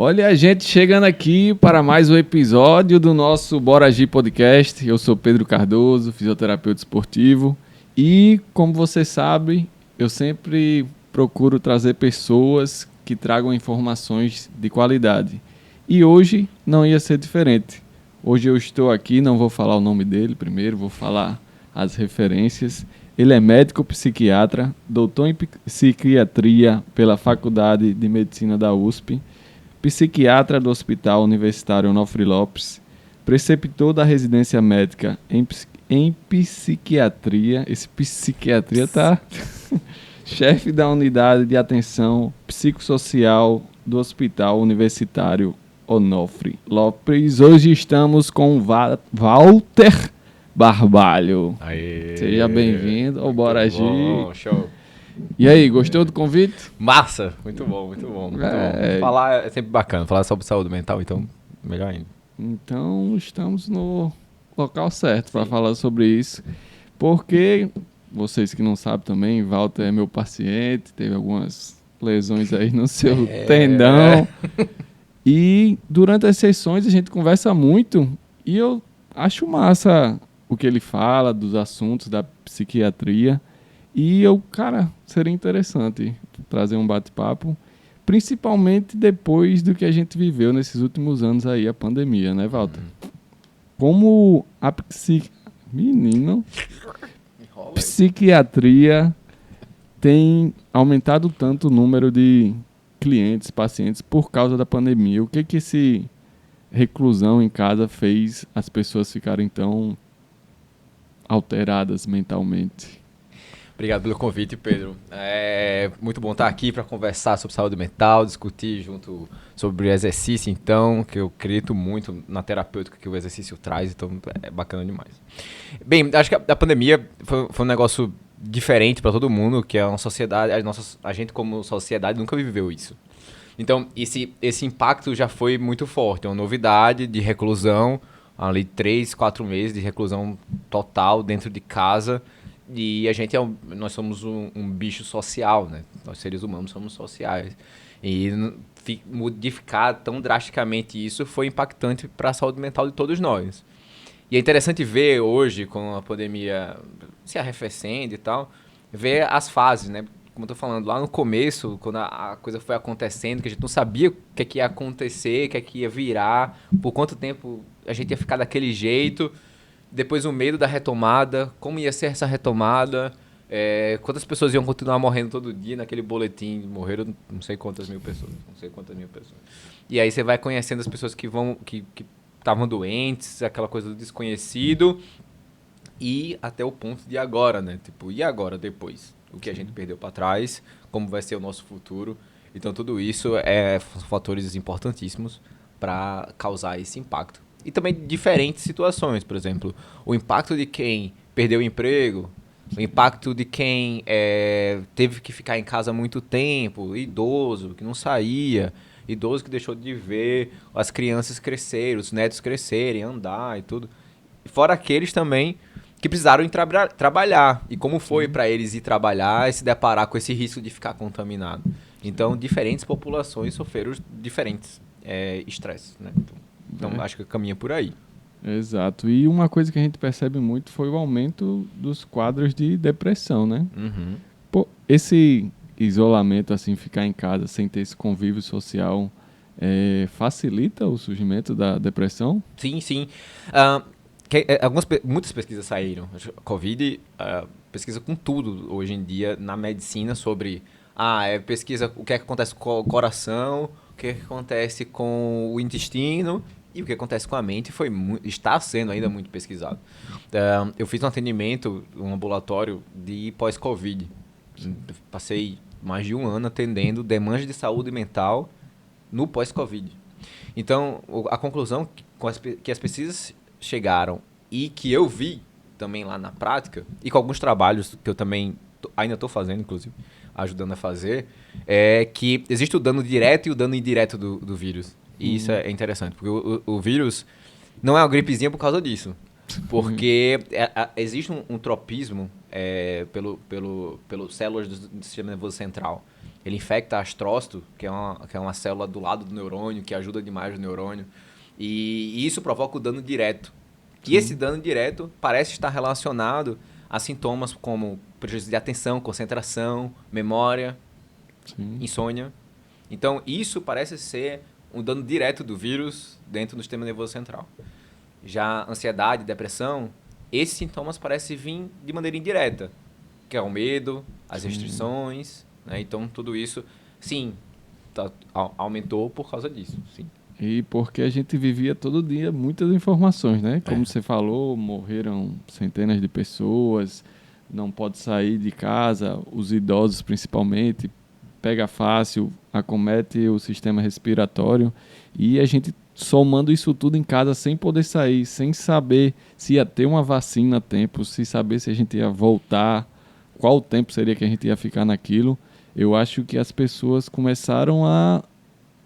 Olha a gente chegando aqui para mais um episódio do nosso Bora Agir Podcast. Eu sou Pedro Cardoso, fisioterapeuta esportivo. E, como você sabe, eu sempre procuro trazer pessoas que tragam informações de qualidade. E hoje não ia ser diferente. Hoje eu estou aqui, não vou falar o nome dele primeiro, vou falar as referências. Ele é médico psiquiatra, doutor em psiquiatria pela Faculdade de Medicina da USP, psiquiatra do Hospital Universitário Onofre Lopes, preceptor da residência médica em psiquiatria, esse psiquiatria tá, chefe da unidade de atenção psicossocial do Hospital Universitário Onofre Lopes. Hoje estamos com Walter Barbalho. Aê, seja bem-vindo ao Bora Agir. Bom, show. E aí, gostou do convite? Massa! Muito bom, muito bom. Muito bom. Falar é sempre bacana, falar sobre saúde mental, então, melhor ainda. Então, estamos no local certo para falar sobre isso. Porque, vocês que não sabem também, Walter é meu paciente, teve algumas lesões aí no seu tendão. E durante as sessões a gente conversa muito e eu acho massa o que ele fala dos assuntos da psiquiatria. E seria interessante trazer um bate-papo, principalmente depois do que a gente viveu nesses últimos anos aí, a pandemia, né, Walter? Como a psiquiatria tem aumentado tanto o número de clientes, pacientes, por causa da pandemia. O que esse reclusão em casa fez as pessoas ficarem tão alteradas mentalmente? Obrigado pelo convite, Pedro. É muito bom estar aqui para conversar sobre saúde mental, discutir junto sobre exercício, então, que eu acredito muito na terapêutica que o exercício traz, então é bacana demais. Bem, acho que a pandemia foi um negócio diferente para todo mundo, que é uma sociedade, a gente como sociedade nunca viveu isso. Então, esse impacto já foi muito forte, é uma novidade de reclusão, ali 3, 4 meses de reclusão total dentro de casa. E nós somos um bicho social, né? Nós seres humanos somos sociais. E modificar tão drasticamente isso foi impactante para a saúde mental de todos nós. E é interessante ver hoje, com a pandemia se arrefecendo e tal, ver as fases, né? Como eu tô falando, lá no começo, quando a coisa foi acontecendo, que a gente não sabia o que ia acontecer, o que ia virar, por quanto tempo a gente ia ficar daquele jeito. Depois o medo da retomada, como ia ser essa retomada, quantas pessoas iam continuar morrendo todo dia naquele boletim, morreram não sei quantas mil pessoas. E aí você vai conhecendo as pessoas que estavam doentes, aquela coisa do desconhecido, e até o ponto de agora, né? Tipo, e agora, depois? O que a gente perdeu para trás, como vai ser o nosso futuro. Então tudo isso são fatores importantíssimos para causar esse impacto. E também diferentes situações, por exemplo, o impacto de quem perdeu o emprego, o impacto de quem teve que ficar em casa há muito tempo, idoso que não saía, idoso que deixou de ver as crianças crescerem, os netos crescerem, andar e tudo. Fora aqueles também que precisaram ir trabalhar. E como foi para eles ir trabalhar e se deparar com esse risco de ficar contaminado. Então, diferentes populações sofreram diferentes estresses, né? Então, acho que caminha por aí. Exato. E uma coisa que a gente percebe muito foi o aumento dos quadros de depressão, né? Uhum. Pô, esse isolamento, assim, ficar em casa sem ter esse convívio social, facilita o surgimento da depressão? Sim, sim. Muitas pesquisas saíram. Covid, pesquisa com tudo hoje em dia na medicina sobre... pesquisa o que é que acontece com o coração, o que é que acontece com o intestino... E o que acontece com a mente está sendo ainda muito pesquisado. Eu fiz um atendimento, um ambulatório de pós-Covid. Passei mais de um ano atendendo demandas de saúde mental no pós-Covid. Então, a conclusão que as pesquisas chegaram e que eu vi também lá na prática, e com alguns trabalhos que eu também ainda estou fazendo, inclusive, ajudando a fazer, é que existe o dano direto e o dano indireto do vírus. E isso é interessante, porque o vírus não é uma gripezinha por causa disso. Porque existe um tropismo pelas células do sistema nervoso central. ele infecta astrócito, que é uma célula do lado do neurônio, que ajuda demais o neurônio. E isso provoca o dano direto. E esse dano direto parece estar relacionado a sintomas como prejuízo de atenção, concentração, memória, insônia. Então, isso parece ser um dano direto do vírus dentro do sistema nervoso central. Já ansiedade, depressão, esses sintomas parecem vir de maneira indireta, que é o medo, as restrições, né? Então, tudo isso, sim, aumentou por causa disso, sim. E porque a gente vivia todo dia muitas informações, né? Como você falou, morreram centenas de pessoas, não pode sair de casa, os idosos principalmente, pega fácil, acomete o sistema respiratório, e a gente somando isso tudo em casa sem poder sair, sem saber se ia ter uma vacina a tempo, sem saber se a gente ia voltar, qual tempo seria que a gente ia ficar naquilo. Eu acho que as pessoas começaram a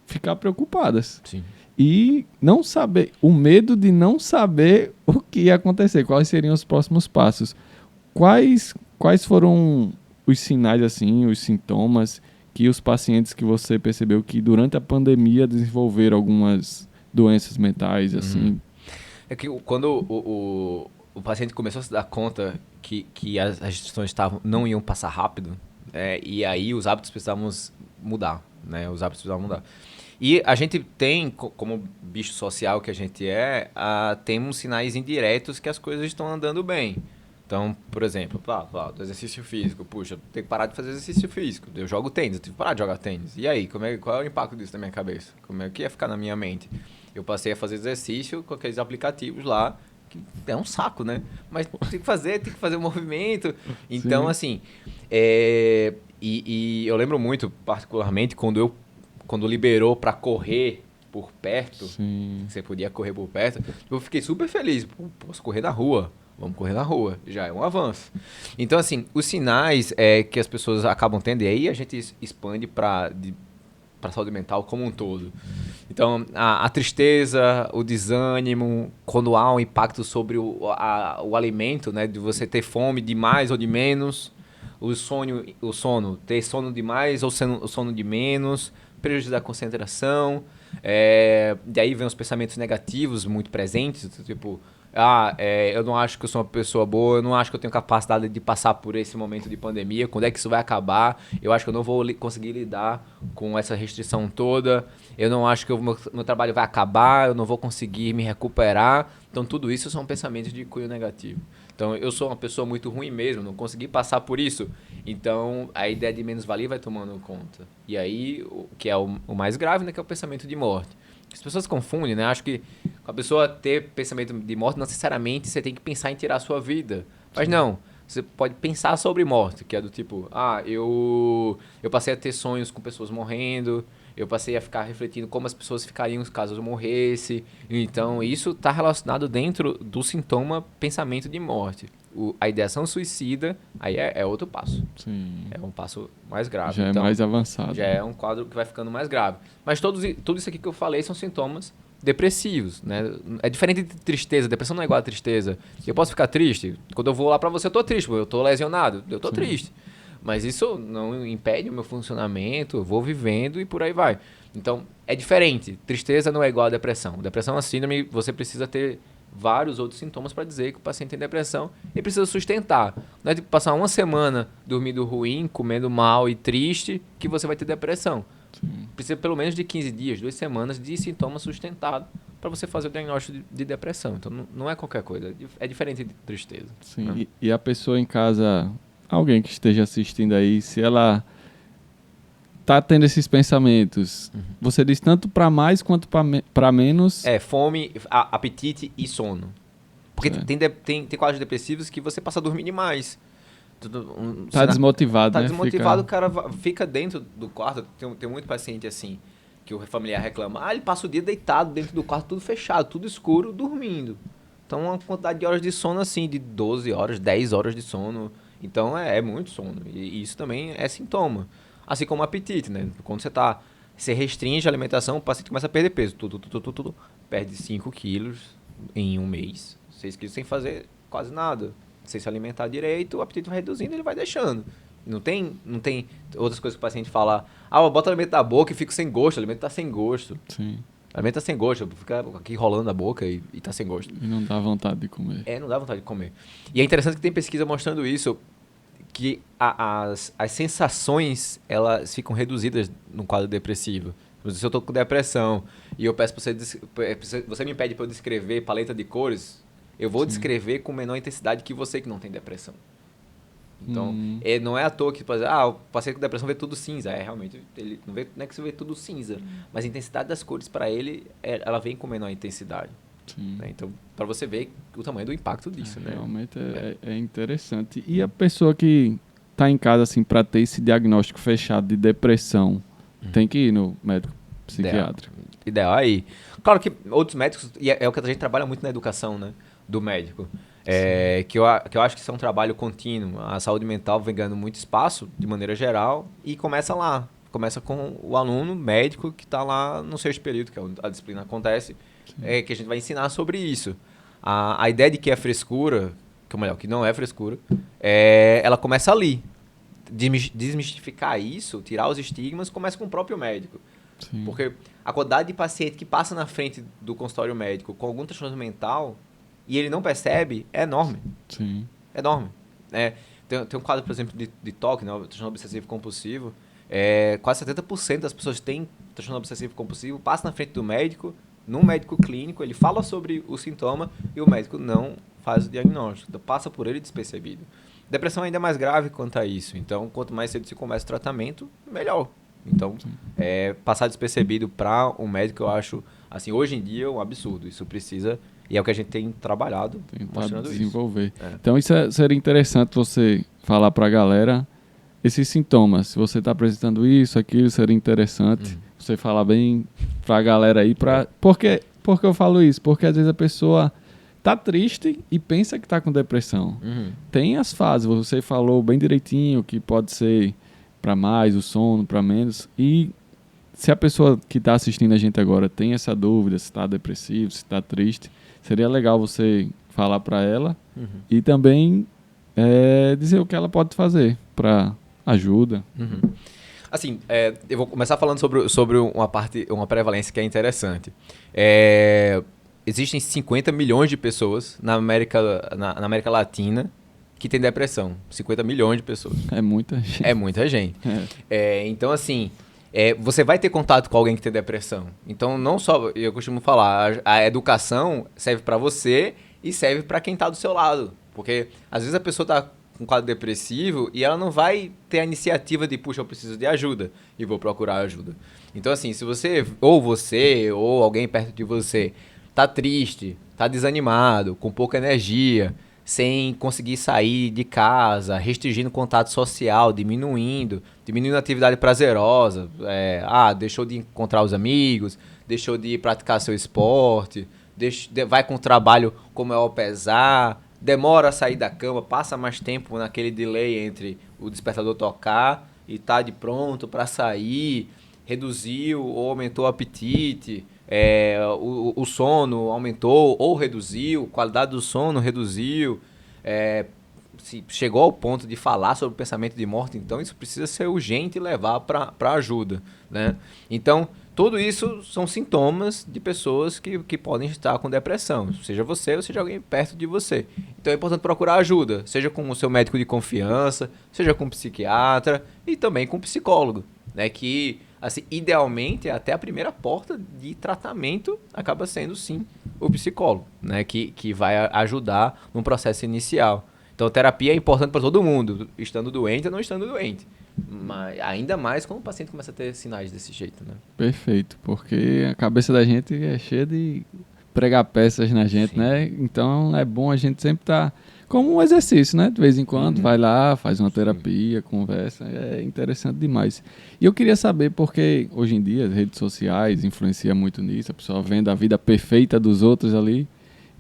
ficar preocupadas. Sim. E não saber, o medo de não saber o que ia acontecer, quais seriam os próximos passos. Quais foram os sinais, assim, os sintomas que os pacientes que você percebeu que durante a pandemia desenvolveram algumas doenças mentais, assim? É que quando o paciente começou a se dar conta que as restrições não iam passar rápido, e aí os hábitos precisavam mudar, né? Os hábitos precisavam mudar. E a gente tem, como bicho social que a gente temos sinais indiretos que as coisas estão andando bem. Então, por exemplo, do exercício físico. Puxa, eu tenho que parar de fazer exercício físico. Eu jogo tênis, eu tive que parar de jogar tênis. E aí, qual é o impacto disso na minha cabeça? Como é que ia ficar na minha mente? Eu passei a fazer exercício com aqueles aplicativos lá, que é um saco, né? Mas tem que fazer o movimento. Então, Sim. assim, e eu lembro muito, particularmente, quando liberou para correr por perto, Sim. você podia correr por perto, eu fiquei super feliz. Posso correr na rua. Vamos correr na rua, já é um avanço. Então, assim, os sinais que as pessoas acabam tendo, e aí a gente expande para saúde mental como um todo. Então, a tristeza, o desânimo, quando há um impacto sobre o alimento, né, de você ter fome de mais ou de menos, o sono, ter sono de mais ou sono de menos, prejuízo da concentração, daí vem os pensamentos negativos muito presentes, tipo, eu não acho que eu sou uma pessoa boa, eu não acho que eu tenho capacidade de passar por esse momento de pandemia, quando é que isso vai acabar, eu acho que eu não vou conseguir lidar com essa restrição toda, eu não acho que o meu trabalho vai acabar, eu não vou conseguir me recuperar. Então tudo isso são pensamentos de cunho negativo. Então eu sou uma pessoa muito ruim mesmo, não consegui passar por isso. Então a ideia de menos-valia vai tomando conta. E aí, o que é o mais grave, né, que é o pensamento de morte. As pessoas confundem, né? Acho que a pessoa ter pensamento de morte, não necessariamente você tem que pensar em tirar a sua vida. Mas não, você pode pensar sobre morte, que é do tipo, eu passei a ter sonhos com pessoas morrendo, eu passei a ficar refletindo como as pessoas ficariam caso eu morresse. Então, isso está relacionado dentro do sintoma pensamento de morte. A ideação suicida, aí é outro passo. Sim. É um passo mais grave. Já então, é mais avançado. Já é um quadro que vai ficando mais grave. Mas tudo isso aqui que eu falei são sintomas depressivos, né? É diferente de tristeza. Depressão não é igual a tristeza. Eu posso ficar triste. Quando eu vou lá pra você, eu tô triste. Eu tô lesionado. Eu tô triste. Mas isso não impede o meu funcionamento. Eu vou vivendo e por aí vai. Então, é diferente. Tristeza não é igual a depressão. Depressão é uma síndrome. Você precisa ter vários outros sintomas para dizer que o paciente tem depressão e precisa sustentar. Não é tipo passar uma semana dormindo ruim, comendo mal e triste que você vai ter depressão. Sim. Precisa pelo menos de 15 dias, 2 semanas de sintomas sustentados para você fazer o diagnóstico de depressão. Então não é qualquer coisa, é diferente de tristeza. Sim, né? e a pessoa em casa, alguém que esteja assistindo aí, se ela tá tendo esses pensamentos, você diz tanto para mais quanto para menos? Fome, apetite e sono. Porque tem quadros depressivos que você passa a dormir demais. Tá desmotivado, tá né? desmotivado, o cara fica dentro do quarto. Tem muito paciente assim, que o familiar reclama. Ele passa o dia deitado dentro do quarto, tudo fechado, tudo escuro, dormindo. Então, uma quantidade de horas de sono assim, de 12 horas, 10 horas de sono. Então, é muito sono. E isso também é sintoma. Assim como o apetite, né? Quando você restringe a alimentação, o paciente começa a perder peso. Tudo. Perde 5 quilos em um mês. 6 quilos sem fazer quase nada. Sem se alimentar direito, o apetite vai reduzindo, ele vai deixando. Não tem outras coisas que o paciente fala, eu boto o alimento na boca e fico sem gosto, o alimento tá sem gosto. Sim. O alimento tá sem gosto, fica aqui rolando na boca e tá sem gosto. E não dá vontade de comer. Não dá vontade de comer. E é interessante que tem pesquisa mostrando isso, que as sensações, elas ficam reduzidas no quadro depressivo. Se eu tô com depressão e eu peço pra você me pede para eu descrever paleta de cores, eu vou descrever com menor intensidade que você que não tem depressão. Então, não é à toa que, por exemplo, o paciente com depressão vê tudo cinza. Realmente, ele não é que você vê tudo cinza, mas a intensidade das cores para ele, ela vem com menor intensidade. Né? Então, para você ver o tamanho do impacto disso. Né? Realmente é interessante. E a pessoa que está em casa assim, para ter esse diagnóstico fechado de depressão, tem que ir no médico psiquiátrico? Ideal aí. Claro que outros médicos, e é o que a gente trabalha muito na educação, né, do médico, que eu acho que isso é um trabalho contínuo. A saúde mental vem ganhando muito espaço, de maneira geral, e começa lá. Começa com o aluno médico que está lá no sexto período, que é onde a disciplina acontece, que a gente vai ensinar sobre isso. A ideia de que é frescura, que não é frescura, ela começa ali. Desmistificar isso, tirar os estigmas, começa com o próprio médico. Sim. Porque a quantidade de paciente que passa na frente do consultório médico com algum transtorno mental e ele não percebe é enorme. Sim. É enorme. Tem um quadro, por exemplo, de TOC, né, transtorno obsessivo compulsivo. Quase 70% das pessoas que têm transtorno obsessivo compulsivo passam na frente do médico, num médico clínico, ele fala sobre o sintoma e o médico não faz o diagnóstico. Então, passa por ele despercebido. Depressão ainda é mais grave quanto a isso. Então, quanto mais cedo se começa o tratamento, melhor. Então, passar despercebido para um médico, eu acho, assim, hoje em dia é um absurdo. Isso precisa, e é o que a gente tem trabalhado, mostrando desenvolver. Isso. Então, seria interessante você falar para a galera esses sintomas. Se você está apresentando isso, aquilo, seria interessante você falar bem para a galera aí. Por que eu falo isso? Porque às vezes a pessoa tá triste e pensa que tá com depressão. Tem as fases, você falou bem direitinho que pode ser para mais o sono, para menos. E se a pessoa que está assistindo a gente agora tem essa dúvida, se está depressivo, se está triste, seria legal você falar para ela e também dizer o que ela pode fazer para ajuda. Assim, eu vou começar falando sobre uma prevalência que é interessante. Existem 50 milhões de pessoas na América Latina que tem depressão. 50 milhões de pessoas. É muita gente. É muita gente. Então, assim, você vai ter contato com alguém que tem depressão. Então, não só, eu costumo falar, a educação serve para você e serve para quem está do seu lado. Porque, às vezes, a pessoa está com um quadro depressivo e ela não vai ter a iniciativa de, puxa, eu preciso de ajuda e vou procurar ajuda. Então, assim, se você ou alguém perto de você tá triste, tá desanimado, com pouca energia, sem conseguir sair de casa, restringindo o contato social, diminuindo a atividade prazerosa, deixou de encontrar os amigos, deixou de praticar seu esporte, vai com o trabalho como é ao pesar, demora a sair da cama, passa mais tempo naquele delay entre o despertador tocar e tá de pronto para sair, reduziu ou aumentou o apetite, o sono aumentou ou reduziu, a qualidade do sono reduziu, se chegou ao ponto de falar sobre o pensamento de morte, então isso precisa ser urgente e levar para ajuda, né? Então, tudo isso são sintomas de pessoas que podem estar com depressão, seja você ou seja alguém perto de você. Então é importante procurar ajuda, seja com o seu médico de confiança, seja com um psiquiatra e também com um psicólogo, né? Que, assim, idealmente, até a primeira porta de tratamento acaba sendo, sim, o psicólogo, né? Que vai ajudar no processo inicial. Então, terapia é importante para todo mundo, estando doente ou não estando doente. Mas ainda mais quando o paciente começa a ter sinais desse jeito, né? Perfeito, porque a cabeça da gente é cheia de pregar peças na gente, sim, né? Então é bom a gente sempre estar como um exercício, né? De vez em quando vai lá, faz uma terapia, conversa, é interessante demais. E eu queria saber, porque hoje em dia as redes sociais influenciam muito nisso, a pessoa vendo a vida perfeita dos outros ali,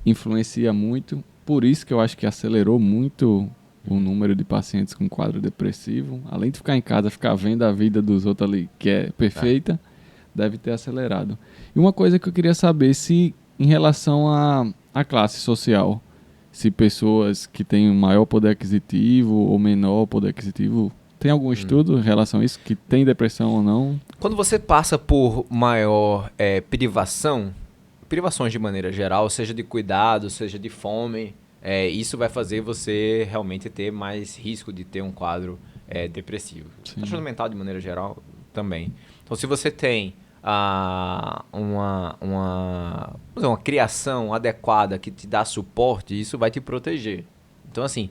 influencia muito. Por isso que eu acho que acelerou muito o número de pacientes com quadro depressivo. Além de ficar em casa, ficar vendo a vida dos outros ali, que é perfeita, deve ter acelerado. E uma coisa que eu queria saber, se em relação à classe social, se pessoas que têm maior poder aquisitivo ou menor poder aquisitivo Tem algum estudo em relação a isso, que tem depressão ou não? Quando você passa por maior privações de maneira geral, seja de cuidado, seja de fome, isso vai fazer você realmente ter mais risco de ter um quadro depressivo. Transtorno mental, de maneira geral, também. Então, se você tem uma criação adequada que te dá suporte, isso vai te proteger. Então, assim,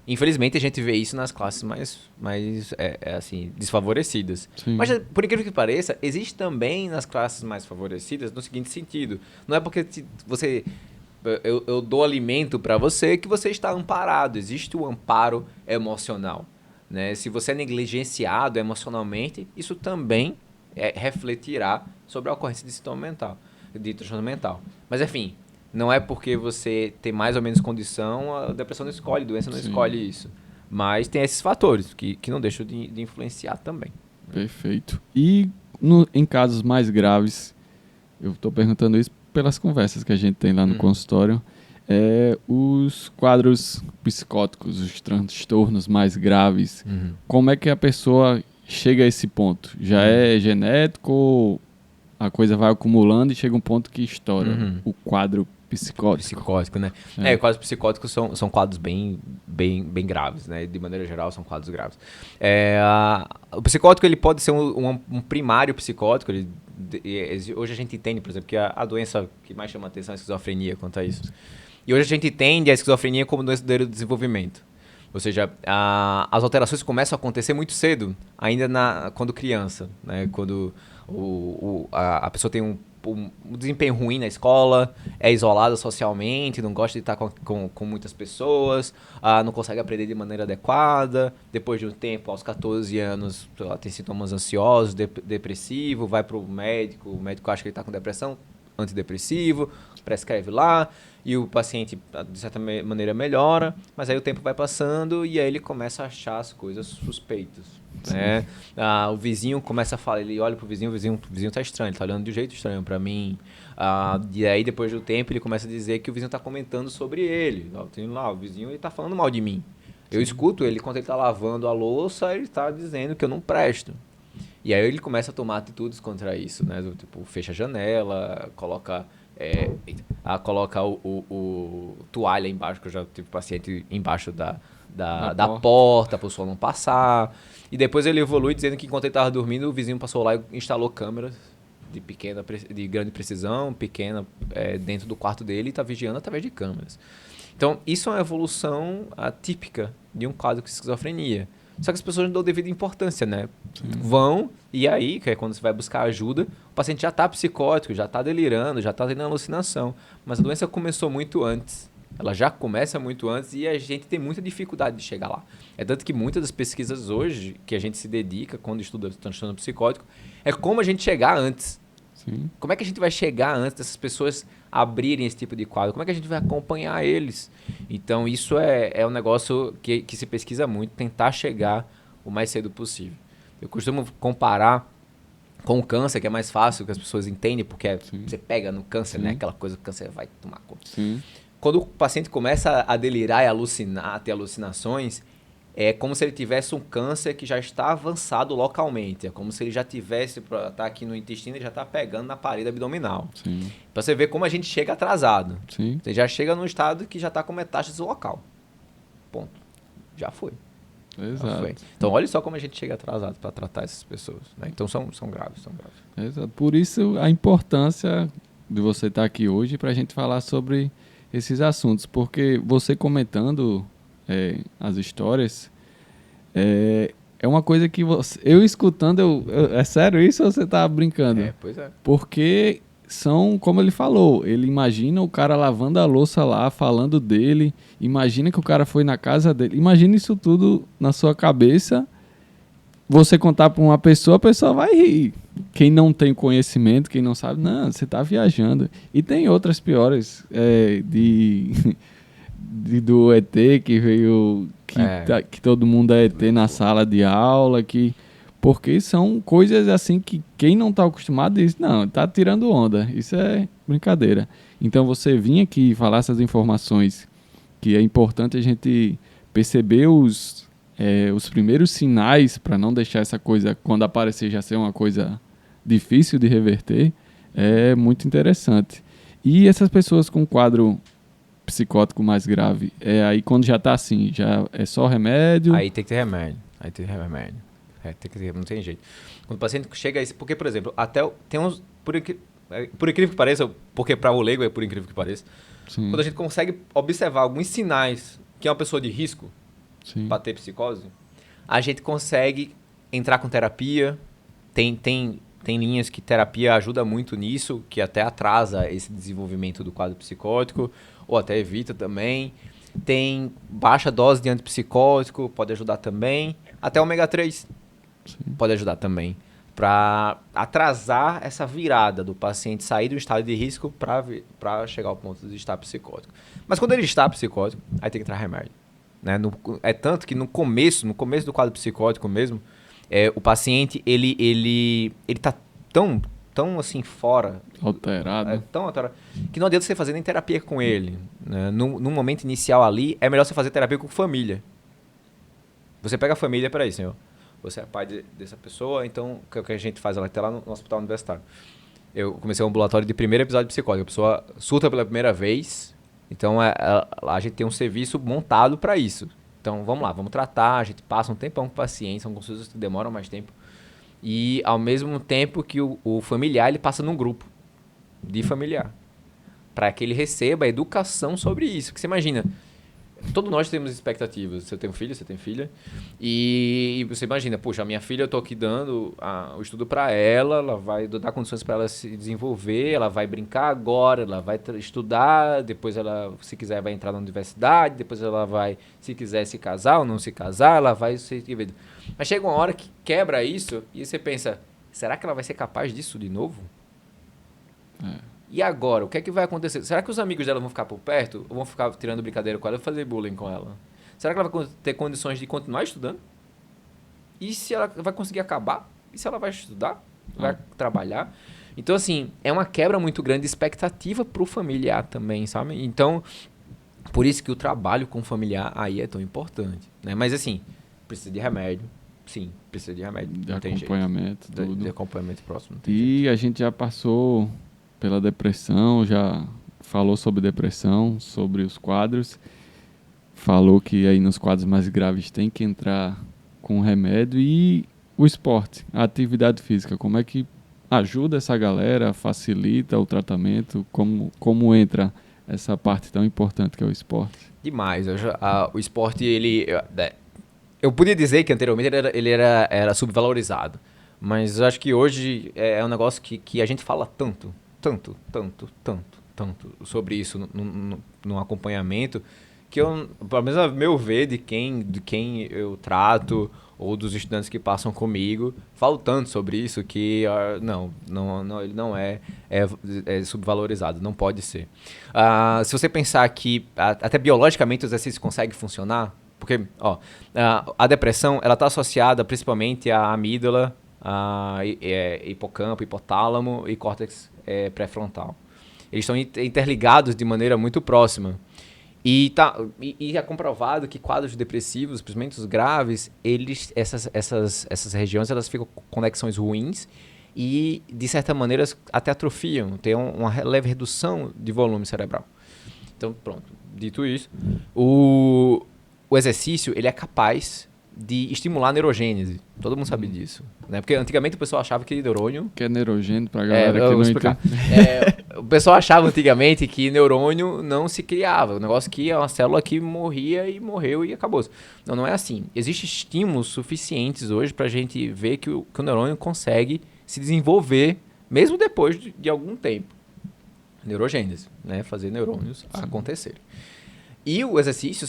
infelizmente a gente vê isso nas classes mais assim, desfavorecidas. Sim. Mas, por incrível que pareça, existe também nas classes mais favorecidas no seguinte sentido. Não é porque eu dou alimento para você que você está amparado. Existe o amparo emocional, né? Se você é negligenciado emocionalmente, isso também refletirá sobre a ocorrência de sintoma mental, de transtorno mental. Mas, enfim, não é porque você tem mais ou menos condição, a depressão não escolhe, a doença não escolhe isso. Mas tem esses fatores que não deixam de influenciar também. Perfeito. E em casos mais graves, eu estou perguntando isso pelas conversas que a gente tem lá no consultório, os quadros psicóticos, os transtornos mais graves, como é que a pessoa chega a esse ponto? Já é genético ou a coisa vai acumulando e chega um ponto que estoura o quadro psicótico? Psicótico, né? Quadros psicóticos são quadros bem graves, né? De maneira geral, são quadros graves. O psicótico ele pode ser um primário psicótico. Hoje a gente entende, por exemplo, que a doença que mais chama a atenção é a esquizofrenia quanto a isso. E hoje a gente entende a esquizofrenia como doença do desenvolvimento. Ou seja, as alterações começam a acontecer muito cedo, ainda quando criança, né? Quando a pessoa tem um desempenho ruim na escola, é isolada socialmente, não gosta de estar com muitas pessoas, não consegue aprender de maneira adequada. Depois de um tempo, aos 14 anos, tem sintomas ansiosos, depressivo, vai para o médico acha que ele está com depressão, antidepressivo, prescreve lá, e o paciente, de certa maneira, melhora, mas aí o tempo vai passando e aí ele começa a achar as coisas suspeitas. Né? O vizinho começa a falar, ele olha pro vizinho, o vizinho tá estranho, ele tá olhando de um jeito estranho pra mim. E aí, depois do tempo, ele começa a dizer que o vizinho tá comentando sobre ele. O vizinho ele tá falando mal de mim. Eu escuto ele, quando ele tá lavando a louça, ele tá dizendo que eu não presto. E aí ele começa a tomar atitudes contra isso, né? Tipo, fecha a janela, coloca o toalha embaixo, que eu já tive paciente embaixo da porta para o sol não passar. E depois ele evolui dizendo que enquanto ele estava dormindo, o vizinho passou lá e instalou câmeras de grande precisão, pequena, dentro do quarto dele e está vigiando através de câmeras. Então, isso é uma evolução atípica de um quadro de esquizofrenia. Só que as pessoas não dão devida importância, né? Vão, e aí, que é quando você vai buscar ajuda, o paciente já está psicótico, já está delirando, já está tendo alucinação. Mas a doença começou muito antes. Ela já começa muito antes e a gente tem muita dificuldade de chegar lá. É tanto que muitas das pesquisas hoje que a gente se dedica quando estuda transtorno psicótico é como a gente chegar antes. Sim. Como é que a gente vai chegar antes dessas pessoas abrirem esse tipo de quadro? Como é que a gente vai acompanhar eles? Então, isso é um negócio que se pesquisa muito, tentar chegar o mais cedo possível. Eu costumo comparar com o câncer, que é mais fácil, que as pessoas entendem, porque você pega no câncer, né? Aquela coisa que o câncer vai tomar conta. Sim. Quando o paciente começa a delirar e alucinar, a ter alucinações, é como se ele tivesse um câncer que já está avançado localmente. É como se ele já tivesse, tá aqui no intestino, ele já está pegando na parede abdominal. Sim. Pra você ver como a gente chega atrasado. Sim. Você já chega num estado que já está com metástase local. Ponto. Já foi. Exato. Já foi. Então, olha só como a gente chega atrasado para tratar essas pessoas. Né? Então, são graves. Exato. Por isso, a importância de você estar aqui hoje para a gente falar sobre esses assuntos. Porque você comentando as histórias, é uma coisa que eu escutando, é sério isso ou você tá brincando? Pois é. Porque são, como ele falou, ele imagina o cara lavando a louça lá, falando dele, imagina que o cara foi na casa dele, imagina isso tudo na sua cabeça, você contar para uma pessoa, a pessoa vai rir. Quem não tem conhecimento, quem não sabe, não, você tá viajando. E tem outras piores, do ET que veio, que todo mundo é ET na sala de aula, porque são coisas assim que quem não está acostumado diz, não, tá tirando onda, isso é brincadeira. Então você vir aqui falar essas informações, que é importante a gente perceber os primeiros sinais, para não deixar essa coisa, quando aparecer, já ser uma coisa difícil de reverter, é muito interessante. E essas pessoas com quadro psicótico mais grave, aí quando já tá assim, já é só remédio? Aí tem que ter remédio. Tem que ter, não tem jeito. Quando o paciente chega a isso, porque, por exemplo, tem uns, por incrível que pareça, porque para o leigo é por incrível que pareça, Sim. quando a gente consegue observar alguns sinais que é uma pessoa de risco para ter psicose, a gente consegue entrar com terapia. Tem linhas que terapia ajuda muito nisso, que até atrasa esse desenvolvimento do quadro psicótico, ou até evita também. Tem baixa dose de antipsicótico, pode ajudar também. Até ômega 3 pode ajudar também. Para atrasar essa virada do paciente sair do estado de risco para chegar ao ponto de estar psicótico. Mas quando ele está psicótico, aí tem que entrar remédio. Né? É tanto que no começo do quadro psicótico mesmo, o paciente ele tá tão assim fora, alterado, tão alterado, que não adianta você fazer nem terapia com ele, né? No momento inicial ali é melhor você fazer terapia com família. Você pega a família para isso, senhor. Você é pai dessa pessoa, então o que a gente faz? Ela está lá no hospital universitário. Eu comecei um ambulatório de primeiro episódio psicótico. A pessoa surta pela primeira vez, então a gente tem um serviço montado para isso. Então, vamos lá, vamos tratar, a gente passa um tempão com o paciente, são consultas que demoram mais tempo. E, ao mesmo tempo que o familiar, ele passa num grupo de familiar. Para que ele receba a educação sobre isso. Porque você imagina, todos nós temos expectativas. Você tem um filho, você tem filha. E você imagina, poxa, a minha filha, eu estou aqui dando o estudo para ela vai dar condições para ela se desenvolver, ela vai brincar agora, ela vai estudar, depois ela, se quiser, vai entrar na universidade, depois ela vai, se quiser, se casar ou não se casar, ela vai se... Mas chega uma hora que quebra isso e você pensa, será que ela vai ser capaz disso de novo? E agora, o que é que vai acontecer? Será que os amigos dela vão ficar por perto? Ou vão ficar tirando brincadeira com ela e fazer bullying com ela? Será que ela vai ter condições de continuar estudando? E se ela vai conseguir acabar? E se ela vai estudar? Vai trabalhar? Então, assim, é uma quebra muito grande de expectativa pro familiar também, sabe? Então, por isso que o trabalho com o familiar aí é tão importante, né? Mas, assim, precisa de remédio. Sim, precisa de remédio. De não tem acompanhamento, jeito. tudo. De acompanhamento próximo. Não tem E jeito. a gente já passou pela depressão, já falou sobre depressão, sobre os quadros. Falou que aí nos quadros mais graves tem que entrar com remédio. E o esporte, a atividade física, como é que ajuda essa galera, facilita o tratamento? Como entra essa parte tão importante que é o esporte? Demais. O esporte, ele... Eu podia dizer que anteriormente ele era subvalorizado. Mas eu acho que hoje é um negócio que a gente fala tanto sobre isso no acompanhamento, que eu, pelo menos a meu ver, de quem eu trato ou dos estudantes que passam comigo, falo tanto sobre isso que não, ele não é subvalorizado, não pode ser. Se você pensar que até biologicamente o exercício consegue funcionar, porque a depressão ela está associada principalmente à amígdala, hipocampo, hipotálamo e córtex pré-frontal. Eles estão interligados de maneira muito próxima. E é comprovado que quadros depressivos, principalmente os graves, essas regiões elas ficam com conexões ruins e, de certa maneira, até atrofiam, tem uma leve redução de volume cerebral. Então, pronto. Dito isso, o exercício ele é capaz de estimular a neurogênese. Todo mundo sabe disso, né? Porque antigamente o pessoal achava que neurônio... Que é neurogênio pra galera que não entende. O pessoal achava antigamente que neurônio não se criava. O negócio que é uma célula que morria e morreu e acabou. Não é assim. Existem estímulos suficientes hoje pra gente ver que o neurônio consegue se desenvolver mesmo depois de algum tempo. Neurogênese, né? Fazer neurônios acontecerem. E o exercício,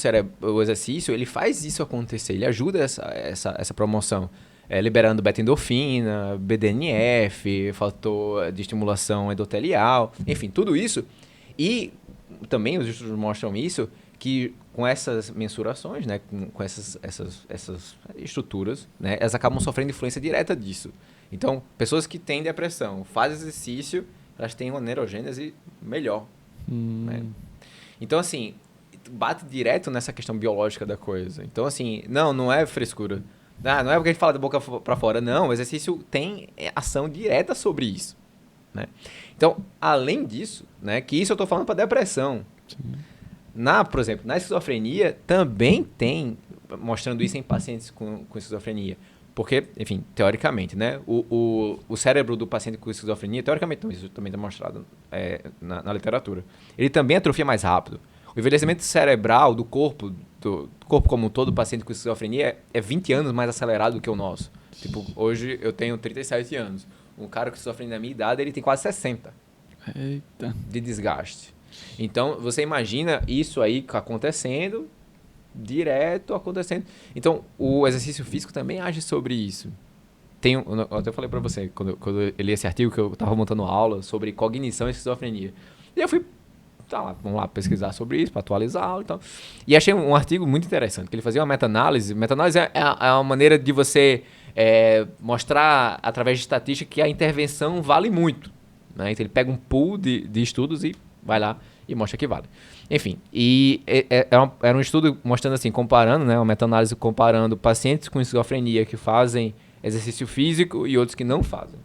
ele faz isso acontecer, ele ajuda essa promoção, liberando beta-endorfina, BDNF, fator de estimulação endotelial, enfim, tudo isso. E também os estudos mostram isso, que com essas mensurações, né, com essas estruturas, né, elas acabam sofrendo influência direta disso. Então, pessoas que têm depressão, fazem exercício, elas têm uma neurogênese melhor. Né? Então, assim... bate direto nessa questão biológica da coisa. Então, assim, não é frescura. Não é porque a gente fala da boca para fora. Não, o exercício tem ação direta sobre isso. Né? Então, além disso, né, que isso eu estou falando para depressão. Sim. Por exemplo, na esquizofrenia, também tem, mostrando isso em pacientes com esquizofrenia. Porque, enfim, teoricamente, né, o cérebro do paciente com esquizofrenia, teoricamente, não, isso também está mostrado na literatura, ele também atrofia mais rápido. O envelhecimento cerebral do corpo como um todo do paciente com esquizofrenia é 20 anos mais acelerado do que o nosso. Tipo, hoje eu tenho 37 anos. Um cara que sofre na minha idade, ele tem quase 60. Eita. De desgaste. Então, você imagina isso aí acontecendo, direto acontecendo. Então, o exercício físico também age sobre isso. Eu até falei pra você, quando eu li esse artigo, que eu tava montando aula sobre cognição e esquizofrenia. E eu fui, vamos lá, pesquisar sobre isso, para atualizar e tal. E achei um artigo muito interessante, que ele fazia uma meta-análise. Meta-análise é uma maneira de você mostrar, através de estatística, que a intervenção vale muito. Né? Então, ele pega um pool de estudos e vai lá e mostra que vale. Enfim, e era um estudo mostrando assim, comparando, né, uma meta-análise comparando pacientes com esquizofrenia que fazem exercício físico e outros que não fazem.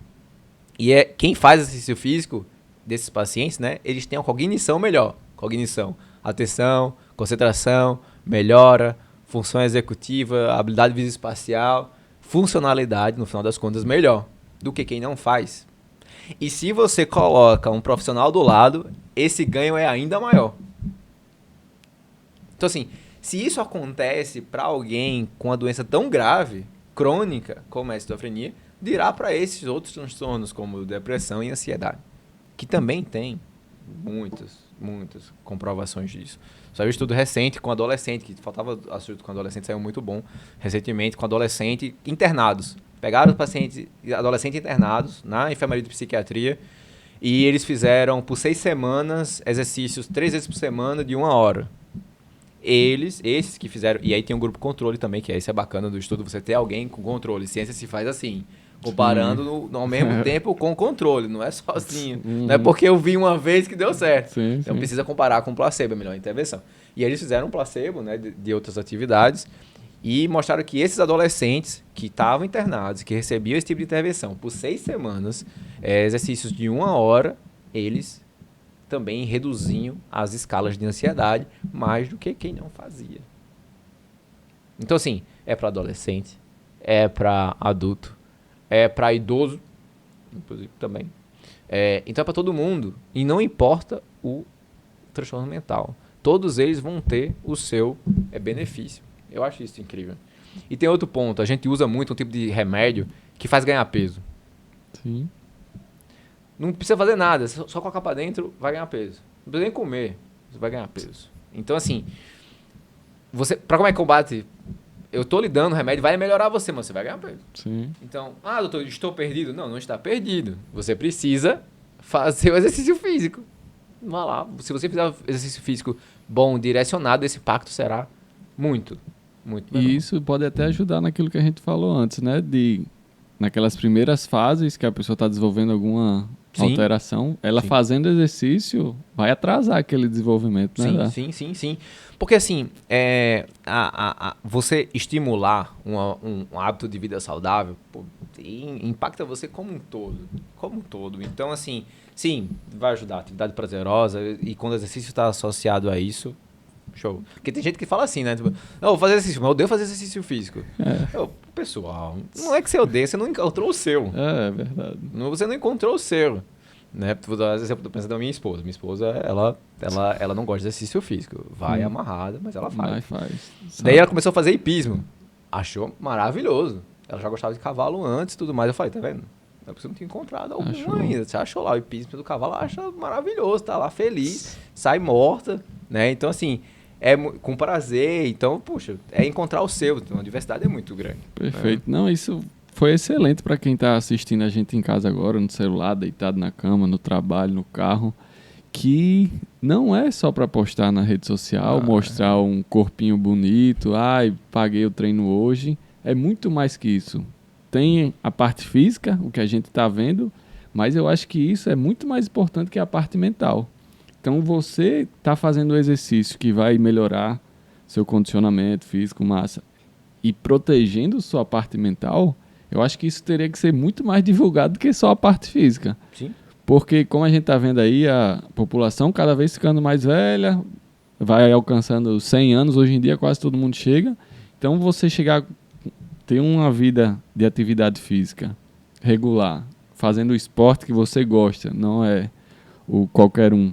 E quem faz exercício físico desses pacientes, né, eles têm uma cognição melhor. Cognição, atenção, concentração, melhora, função executiva, habilidade visoespacial, funcionalidade, no final das contas, melhor do que quem não faz. E se você coloca um profissional do lado, esse ganho é ainda maior. Então, assim, se isso acontece para alguém com uma doença tão grave, crônica, como a esquizofrenia, dirá para esses outros transtornos, como depressão e ansiedade, que também tem muitas comprovações disso. Saiu um estudo recente com adolescente, que faltava assunto com adolescente, saiu muito bom, recentemente, com adolescente internados. Pegaram os pacientes, adolescentes internados na enfermaria de psiquiatria e eles fizeram por 6 semanas exercícios 3 vezes por semana de 1 hora. Esses que fizeram, e aí tem um grupo controle também, que isso é bacana do estudo, você ter alguém com controle. Ciência se faz assim, comparando ao mesmo tempo com controle, não é sozinho. Não é porque eu vi uma vez que deu certo. Então precisa comparar com placebo, é a melhor intervenção. E aí eles fizeram um placebo, né, de outras atividades e mostraram que esses adolescentes que estavam internados, que recebiam esse tipo de intervenção por 6 semanas, exercícios de 1 hora, eles também reduziam as escalas de ansiedade mais do que quem não fazia. Então, assim, é para adolescente, é para adulto, é para idoso, inclusive também. Então é para todo mundo. E não importa o transtorno mental. Todos eles vão ter o seu benefício. Eu acho isso incrível. E tem outro ponto. A gente usa muito um tipo de remédio que faz ganhar peso. Sim. Não precisa fazer nada. Só colocar para dentro, vai ganhar peso. Não precisa nem comer, você vai ganhar peso. Então, assim, para como é que combate? Eu tô lhe dando remédio, vai melhorar você, mas você vai ganhar peso. Sim. Então, doutor, estou perdido. Não está perdido. Você precisa fazer o exercício físico. Vá lá. Se você fizer o exercício físico bom, direcionado, esse impacto será muito menor. E isso pode até ajudar naquilo que a gente falou antes, né? Naquelas primeiras fases que a pessoa está desenvolvendo alguma alteração, ela fazendo exercício vai atrasar aquele desenvolvimento, né? Sim. Porque assim, você estimular um hábito de vida saudável impacta você como um todo. Então, assim, sim, vai ajudar. Atividade prazerosa e quando o exercício está associado a isso, show. Porque tem gente que fala assim, né? Tipo, eu vou fazer exercício, mas eu odeio fazer exercício físico. Pessoal, não é que você odeia, você não encontrou o seu. É verdade. Você não encontrou o seu. Né? Vou dar um exemplo, tô pensando na minha esposa. Minha esposa, ela não gosta de exercício físico. Vai amarrada, mas ela faz. Daí ela começou a fazer hipismo. Achou maravilhoso. Ela já gostava de cavalo antes e tudo mais. Eu falei, tá vendo? É porque você não tinha encontrado algum ainda. Você achou lá o hipismo do cavalo, acha maravilhoso, tá lá feliz, sai morta, né? Então, assim, com prazer. Então, puxa, encontrar o seu. Então, a diversidade é muito grande. Perfeito. Né? Não, isso foi excelente para quem está assistindo a gente em casa agora, no celular, deitado na cama, no trabalho, no carro, que não é só para postar na rede social, mostrar um corpinho bonito, paguei o treino hoje. É muito mais que isso. Tem a parte física, o que a gente está vendo, mas eu acho que isso é muito mais importante que a parte mental. Então, você está fazendo um exercício que vai melhorar seu condicionamento físico, massa, e protegendo sua parte mental, eu acho que isso teria que ser muito mais divulgado do que só a parte física. Sim. Porque, como a gente está vendo aí, a população cada vez ficando mais velha, vai alcançando 100 anos, hoje em dia quase todo mundo chega. Então, você chegar, ter uma vida de atividade física regular, fazendo o esporte que você gosta, não é o qualquer um.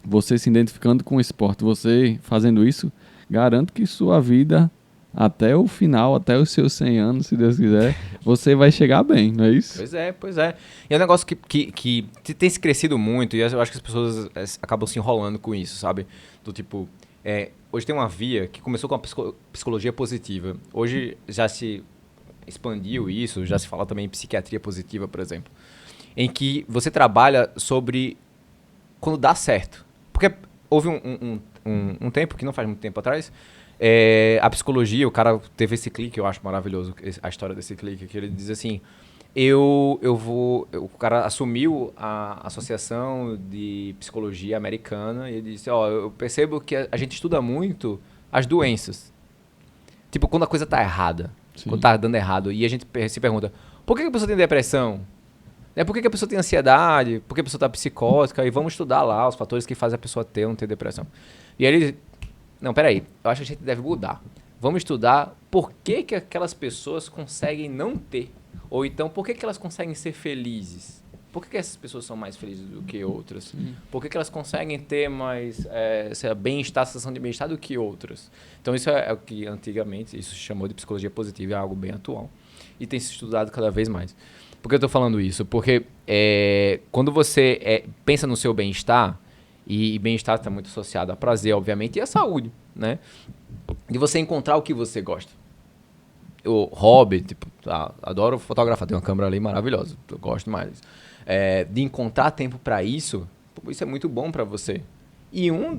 Você se identificando com o esporte, você fazendo isso, garanto que sua vida, até o final, até os seus 100 anos, se Deus quiser, você vai chegar bem, não é isso? Pois é, pois é. E é um negócio que tem se crescido muito e eu acho que as pessoas acabam se enrolando com isso, sabe? Do tipo, hoje tem uma via que começou com a psicologia positiva. Hoje já se expandiu isso, já se fala também em psiquiatria positiva, por exemplo. Em que você trabalha sobre quando dá certo. Porque houve um tempo, que não faz muito tempo atrás, a psicologia, o cara teve esse clique, eu acho maravilhoso a história desse clique, que ele diz assim, o cara assumiu a Associação de Psicologia Americana e ele disse, eu percebo que a gente estuda muito as doenças. Tipo, quando a coisa tá errada, Sim. quando tá dando errado, e a gente se pergunta, por que a pessoa tem depressão? Por que a pessoa tem ansiedade? Por que a pessoa está psicótica? E vamos estudar lá os fatores que fazem a pessoa ter ou não ter depressão. E aí ele... Não, peraí. Eu acho que a gente deve mudar. Vamos estudar por que aquelas pessoas conseguem não ter. Ou então, por que elas conseguem ser felizes? Por que essas pessoas são mais felizes do que outras? Por que elas conseguem ter mais bem-estar, sensação de bem-estar do que outras? Então, isso é o que antigamente isso se chamou de psicologia positiva. É algo bem atual. E tem se estudado cada vez mais. Por que eu estou falando isso? Porque quando você pensa no seu bem-estar, e bem-estar está muito associado a prazer, obviamente, e a saúde, né? De você encontrar o que você gosta. O hobby, tipo, adoro fotografar, tem uma câmera ali maravilhosa, eu gosto mais. De encontrar tempo para isso, isso é muito bom para você. E uma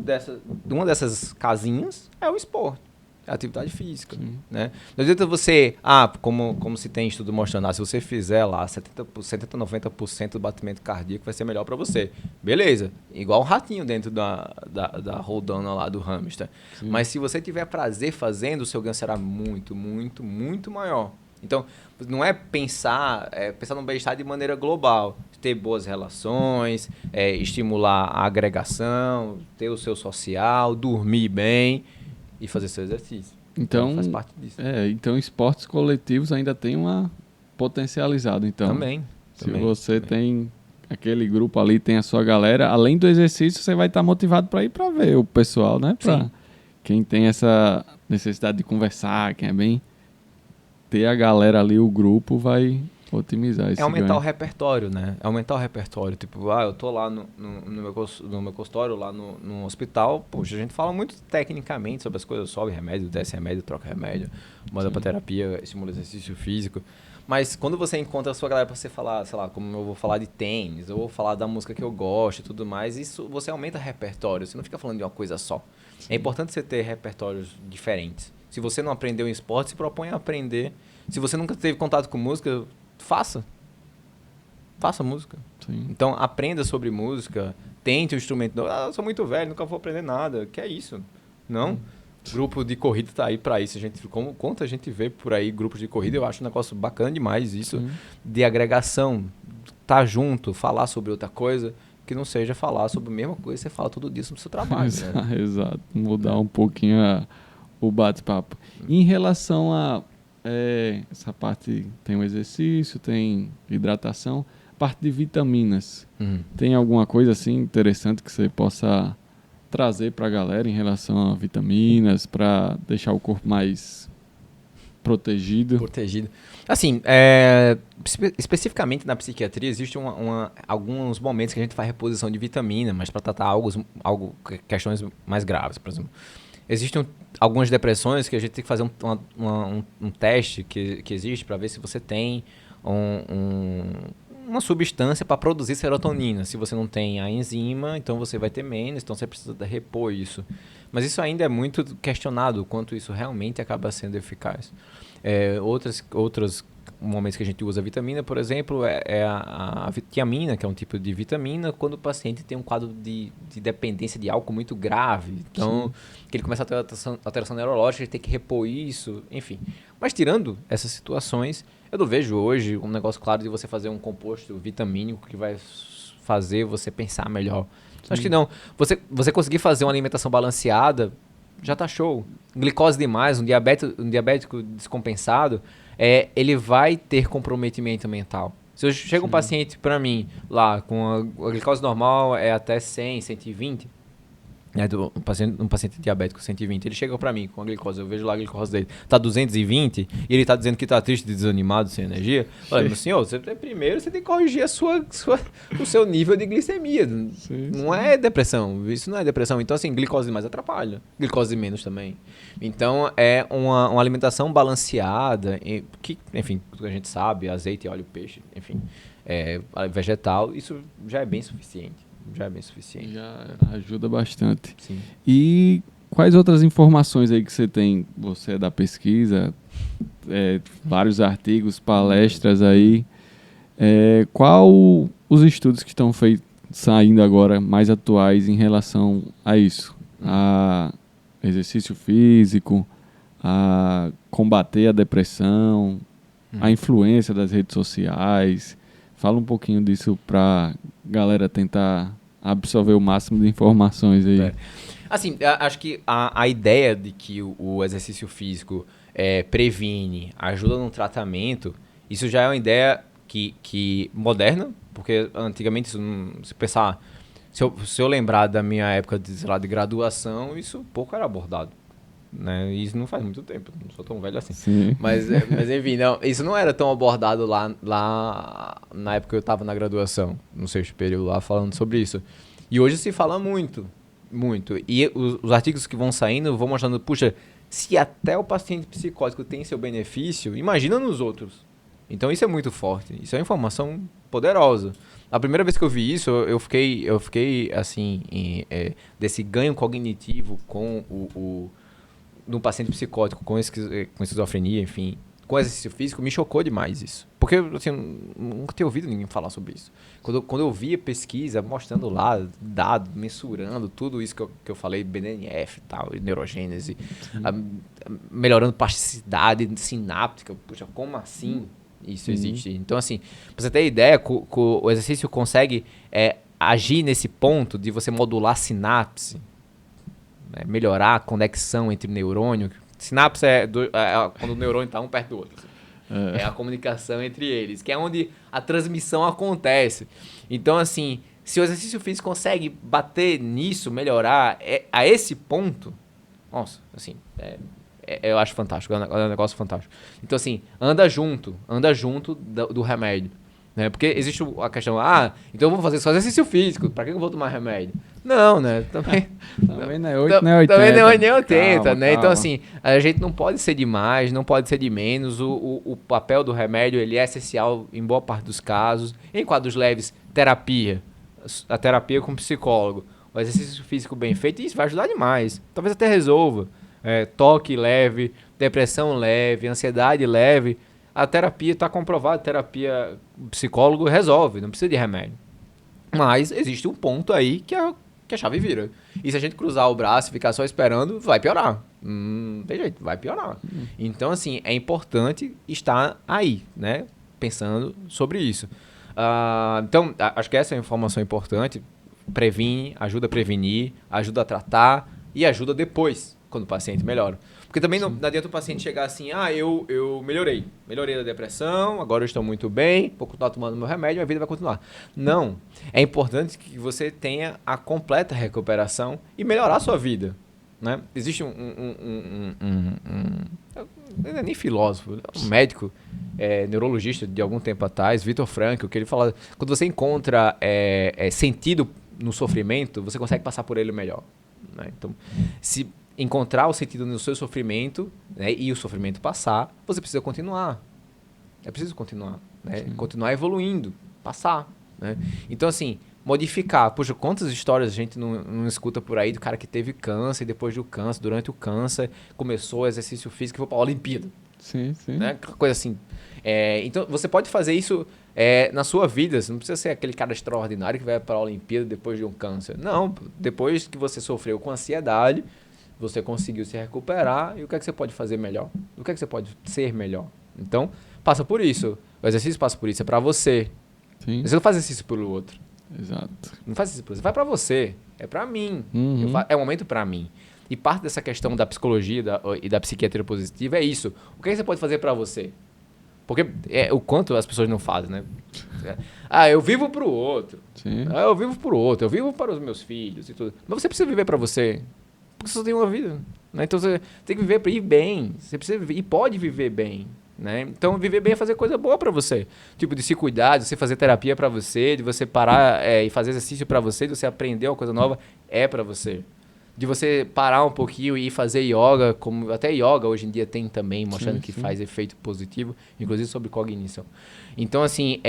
dessas casinhas é o esporte. É a atividade física, né? Não adianta você... como se tem estudo mostrando, se você fizer lá 70%, 90% do batimento cardíaco vai ser melhor para você. Beleza. Igual um ratinho dentro da roldana lá do hamster. Sim. Mas se você tiver prazer fazendo, o seu ganho será muito, muito, muito maior. Então, não é pensar no bem-estar de maneira global. Ter boas relações, estimular a agregação, ter o seu social, dormir bem... E fazer seu exercício. Então faz parte disso. Então esportes coletivos ainda tem uma potencializado. Então, também. Se você tem aquele grupo ali, tem a sua galera, além do exercício, você vai estar motivado para ir para ver o pessoal, né? Para quem tem essa necessidade de conversar, quem é bem... Ter a galera ali, o grupo, vai otimizar esse aumentar ganho. O repertório, né? Aumentar o repertório. Tipo, eu tô lá no meu consultório, lá no hospital. Poxa, a gente fala muito tecnicamente sobre as coisas. Sobe remédio, desce remédio, troca remédio. Manda pra terapia, estimula exercício físico. Mas quando você encontra a sua galera pra você falar, sei lá, como eu vou falar de tênis, eu vou falar da música que eu gosto e tudo mais, isso você aumenta repertório. Você não fica falando de uma coisa só. Sim. É importante você ter repertórios diferentes. Se você não aprendeu em esporte, se propõe a aprender. Se você nunca teve contato com música... Faça música. Sim. Então, aprenda sobre música, tente um instrumento. Eu sou muito velho, nunca vou aprender nada. Que é isso? Não. Grupo de corrida tá aí para isso. Quanto a gente vê por aí grupos de corrida, eu acho um negócio bacana demais isso. Sim. De agregação, tá junto, falar sobre outra coisa, que não seja falar sobre a mesma coisa que você fala todo dia sobre o seu trabalho. Né? Exato. Mudar um pouquinho o bate-papo. Em relação a essa parte, tem o exercício, tem hidratação, parte de vitaminas. Tem alguma coisa assim interessante que você possa trazer para a galera em relação a vitaminas, para deixar o corpo mais protegido? Assim, especificamente na psiquiatria, existem alguns momentos que a gente faz reposição de vitamina, mas para tratar questões mais graves, por exemplo. Existem algumas depressões que a gente tem que fazer um teste que existe para ver se você tem uma substância para produzir serotonina. Se você não tem a enzima, então você vai ter menos, então você precisa repor isso. Mas isso ainda é muito questionado, o quanto isso realmente acaba sendo eficaz. Outras momentos que a gente usa vitamina, por exemplo, é a tiamina, que é um tipo de vitamina, quando o paciente tem um quadro de dependência de álcool muito grave. Então, que ele começa a ter alteração neurológica, ele tem que repor isso, enfim. Mas tirando essas situações, eu não vejo hoje um negócio claro de você fazer um composto vitamínico que vai fazer você pensar melhor. Acho que não. Você conseguir fazer uma alimentação balanceada, já tá show. Glicose demais, um diabético descompensado, ele vai ter comprometimento mental. Se chega um paciente para mim lá com a glicose normal é até 100, 120, um paciente diabético 120, ele chega para mim com a glicose, eu vejo lá a glicose dele, tá 220 e ele tá dizendo que tá triste, desanimado, sem energia. Olha, meu senhor, primeiro você tem que corrigir o seu nível de glicemia. Não é depressão, isso não é depressão. Então, assim, glicose demais atrapalha, glicose menos também. Então, é uma alimentação balanceada, que, enfim, a gente sabe, azeite, óleo, peixe, enfim, vegetal, isso já é bem suficiente. Já ajuda bastante. Sim. E quais outras informações aí que você tem? Você é da pesquisa, vários artigos, palestras aí. Qual os estudos que estão saindo agora mais atuais em relação a isso? A exercício físico, a combater a depressão, a influência das redes sociais. Fala um pouquinho disso para galera tentar absorver o máximo de informações aí. Assim, acho que a ideia de que o exercício físico previne, ajuda no tratamento, isso já é uma ideia que moderna, porque antigamente, se pensar, se eu lembrar da minha época de graduação, isso pouco era abordado. Né? Isso não faz muito tempo, não sou tão velho assim. Sim. Mas enfim, não, isso não era tão abordado lá na época que eu estava na graduação, no sexto período lá, falando sobre isso. E hoje se fala muito, muito. E os artigos que vão saindo vão mostrando, puxa, se até o paciente psicótico tem seu benefício, imagina nos outros. Então isso é muito forte, isso é uma informação poderosa. A primeira vez que eu vi isso, eu fiquei assim, desse ganho cognitivo com no paciente psicótico com esquizofrenia, enfim, com exercício físico, me chocou demais isso. Porque, assim, nunca tinha ouvido ninguém falar sobre isso. Quando eu via pesquisa mostrando lá, dado, mensurando tudo isso que eu falei, BDNF e tal, neurogênese, melhorando plasticidade sináptica, puxa, como assim isso existe? Então, assim, pra você ter ideia, o exercício consegue agir nesse ponto de você modular a sinapse, melhorar a conexão entre neurônio. Sinapse quando o neurônio está um perto do outro. Assim. É a comunicação entre eles, que é onde a transmissão acontece. Então, assim, se o exercício físico consegue bater nisso, melhorar a esse ponto, nossa, assim, eu acho fantástico, é um negócio fantástico. Então, assim, anda junto do remédio. Né? Porque existe a questão, então eu vou fazer só exercício físico, pra que eu vou tomar remédio? Não, né? Também não é 8 nem 80. Também não é nem 80, calma, né? Calma. Então, assim, a gente não pode ser de mais, não pode ser de menos. O papel do remédio, ele é essencial em boa parte dos casos. Em quadros leves, terapia. A terapia com psicólogo. O exercício físico bem feito, isso vai ajudar demais. Talvez até resolva. Toque leve, depressão leve, ansiedade leve. A terapia está comprovada, terapia psicólogo resolve, não precisa de remédio. Mas existe um ponto aí que a chave vira. E se a gente cruzar o braço e ficar só esperando, vai piorar. Não tem jeito, vai piorar. Então, assim, é importante estar aí, né? Pensando sobre isso. Então, acho que essa é uma informação importante. Previne, ajuda a prevenir, ajuda a tratar e ajuda depois, quando o paciente melhora. Porque também não adianta o paciente chegar assim, eu melhorei da depressão, agora eu estou muito bem, vou continuar tomando meu remédio, minha vida vai continuar. Não, é importante que você tenha a completa recuperação e melhorar a sua vida. Né? Existe não é nem filósofo, é um médico, neurologista de algum tempo atrás, Viktor Frankl, que ele fala, quando você encontra sentido no sofrimento, você consegue passar por ele melhor. Né? Então, se encontrar o sentido no seu sofrimento, né, e o sofrimento passar, você precisa continuar. É preciso continuar. Né? Continuar evoluindo, passar. Né? Então, assim, modificar. Poxa, quantas histórias a gente não escuta por aí do cara que teve câncer e depois do câncer, durante o câncer, começou o exercício físico e foi para a Olimpíada. Sim, sim. Né? Coisa assim. Então, você pode fazer isso na sua vida. Você não precisa ser aquele cara extraordinário que vai para a Olimpíada depois de um câncer. Não, depois que você sofreu com ansiedade, você conseguiu se recuperar. E o que é que você pode fazer melhor? O que é que você pode ser melhor? Então, passa por isso. O exercício passa por isso. É para você. Sim. Você não faz exercício pelo outro. Exato. Não faz exercício pelo outro. Vai para você. É para mim. Uhum. É um momento para mim. E parte dessa questão da psicologia e da psiquiatria positiva é isso. O que é que você pode fazer para você? Porque o quanto as pessoas não fazem, né? Eu vivo pro outro. Sim. Eu vivo pro outro. Eu vivo para os meus filhos e tudo. Mas você precisa viver para você. Porque você só tem uma vida. Né? Então você tem que viver para ir bem. Você precisa viver, e pode viver bem. Né? Então viver bem é fazer coisa boa para você. Tipo, de se cuidar, de você fazer terapia para você, de você parar e fazer exercício para você, de você aprender uma coisa nova, é para você. De você parar um pouquinho e fazer yoga, como até yoga hoje em dia tem também, mostrando que faz efeito positivo, inclusive sobre cognição. Então, assim,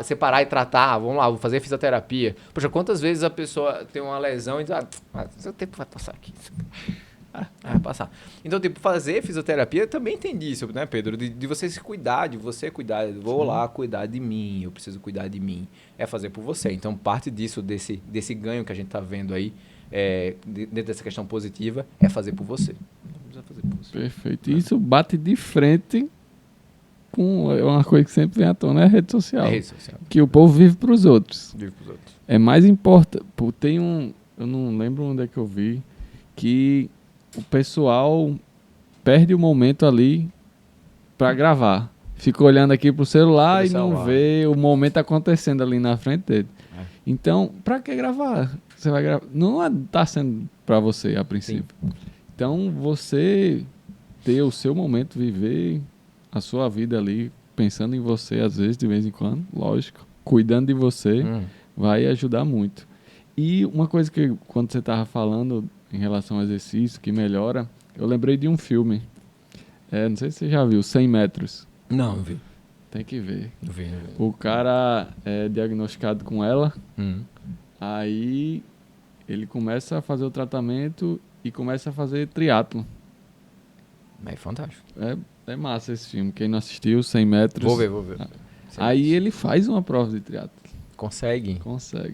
você parar e tratar, vamos lá, vou fazer fisioterapia. Poxa, quantas vezes a pessoa tem uma lesão e diz, seu tempo vai passar aqui. Vai passar. Então, tipo, fazer fisioterapia também tem disso, né, Pedro? De você se cuidar, de você cuidar. Vou lá cuidar de mim, eu preciso cuidar de mim. É fazer por você. Então, parte disso, desse ganho que a gente tá vendo aí, dentro dessa questão positiva, é fazer por você. Não precisa fazer por você. Perfeito. E isso bate de frente com uma coisa que sempre vem à tona, é a rede social. É rede social. Que o povo vive para os outros. Vive pros outros. É mais importante. Tem eu não lembro onde é que eu vi, que o pessoal perde o momento ali para gravar. Fica olhando aqui pro celular e não vê o momento acontecendo ali na frente dele. Então, para que gravar? Você vai gravar. Não está sendo para você a princípio. Sim. Então, você ter o seu momento, viver a sua vida ali, pensando em você, às vezes, de vez em quando, lógico, cuidando de você, vai ajudar muito. E uma coisa que, quando você estava falando em relação ao exercício, que melhora, eu lembrei de um filme. Não sei se você já viu, 100 metros. Não vi. Tem que ver. Não vi. O cara é diagnosticado com ela, aí ele começa a fazer o tratamento e começa a fazer triatlo. É fantástico. É massa esse filme. Quem não assistiu, 100 metros. Vou ver. Aí ele faz uma prova de triatlo. Consegue. Nossa.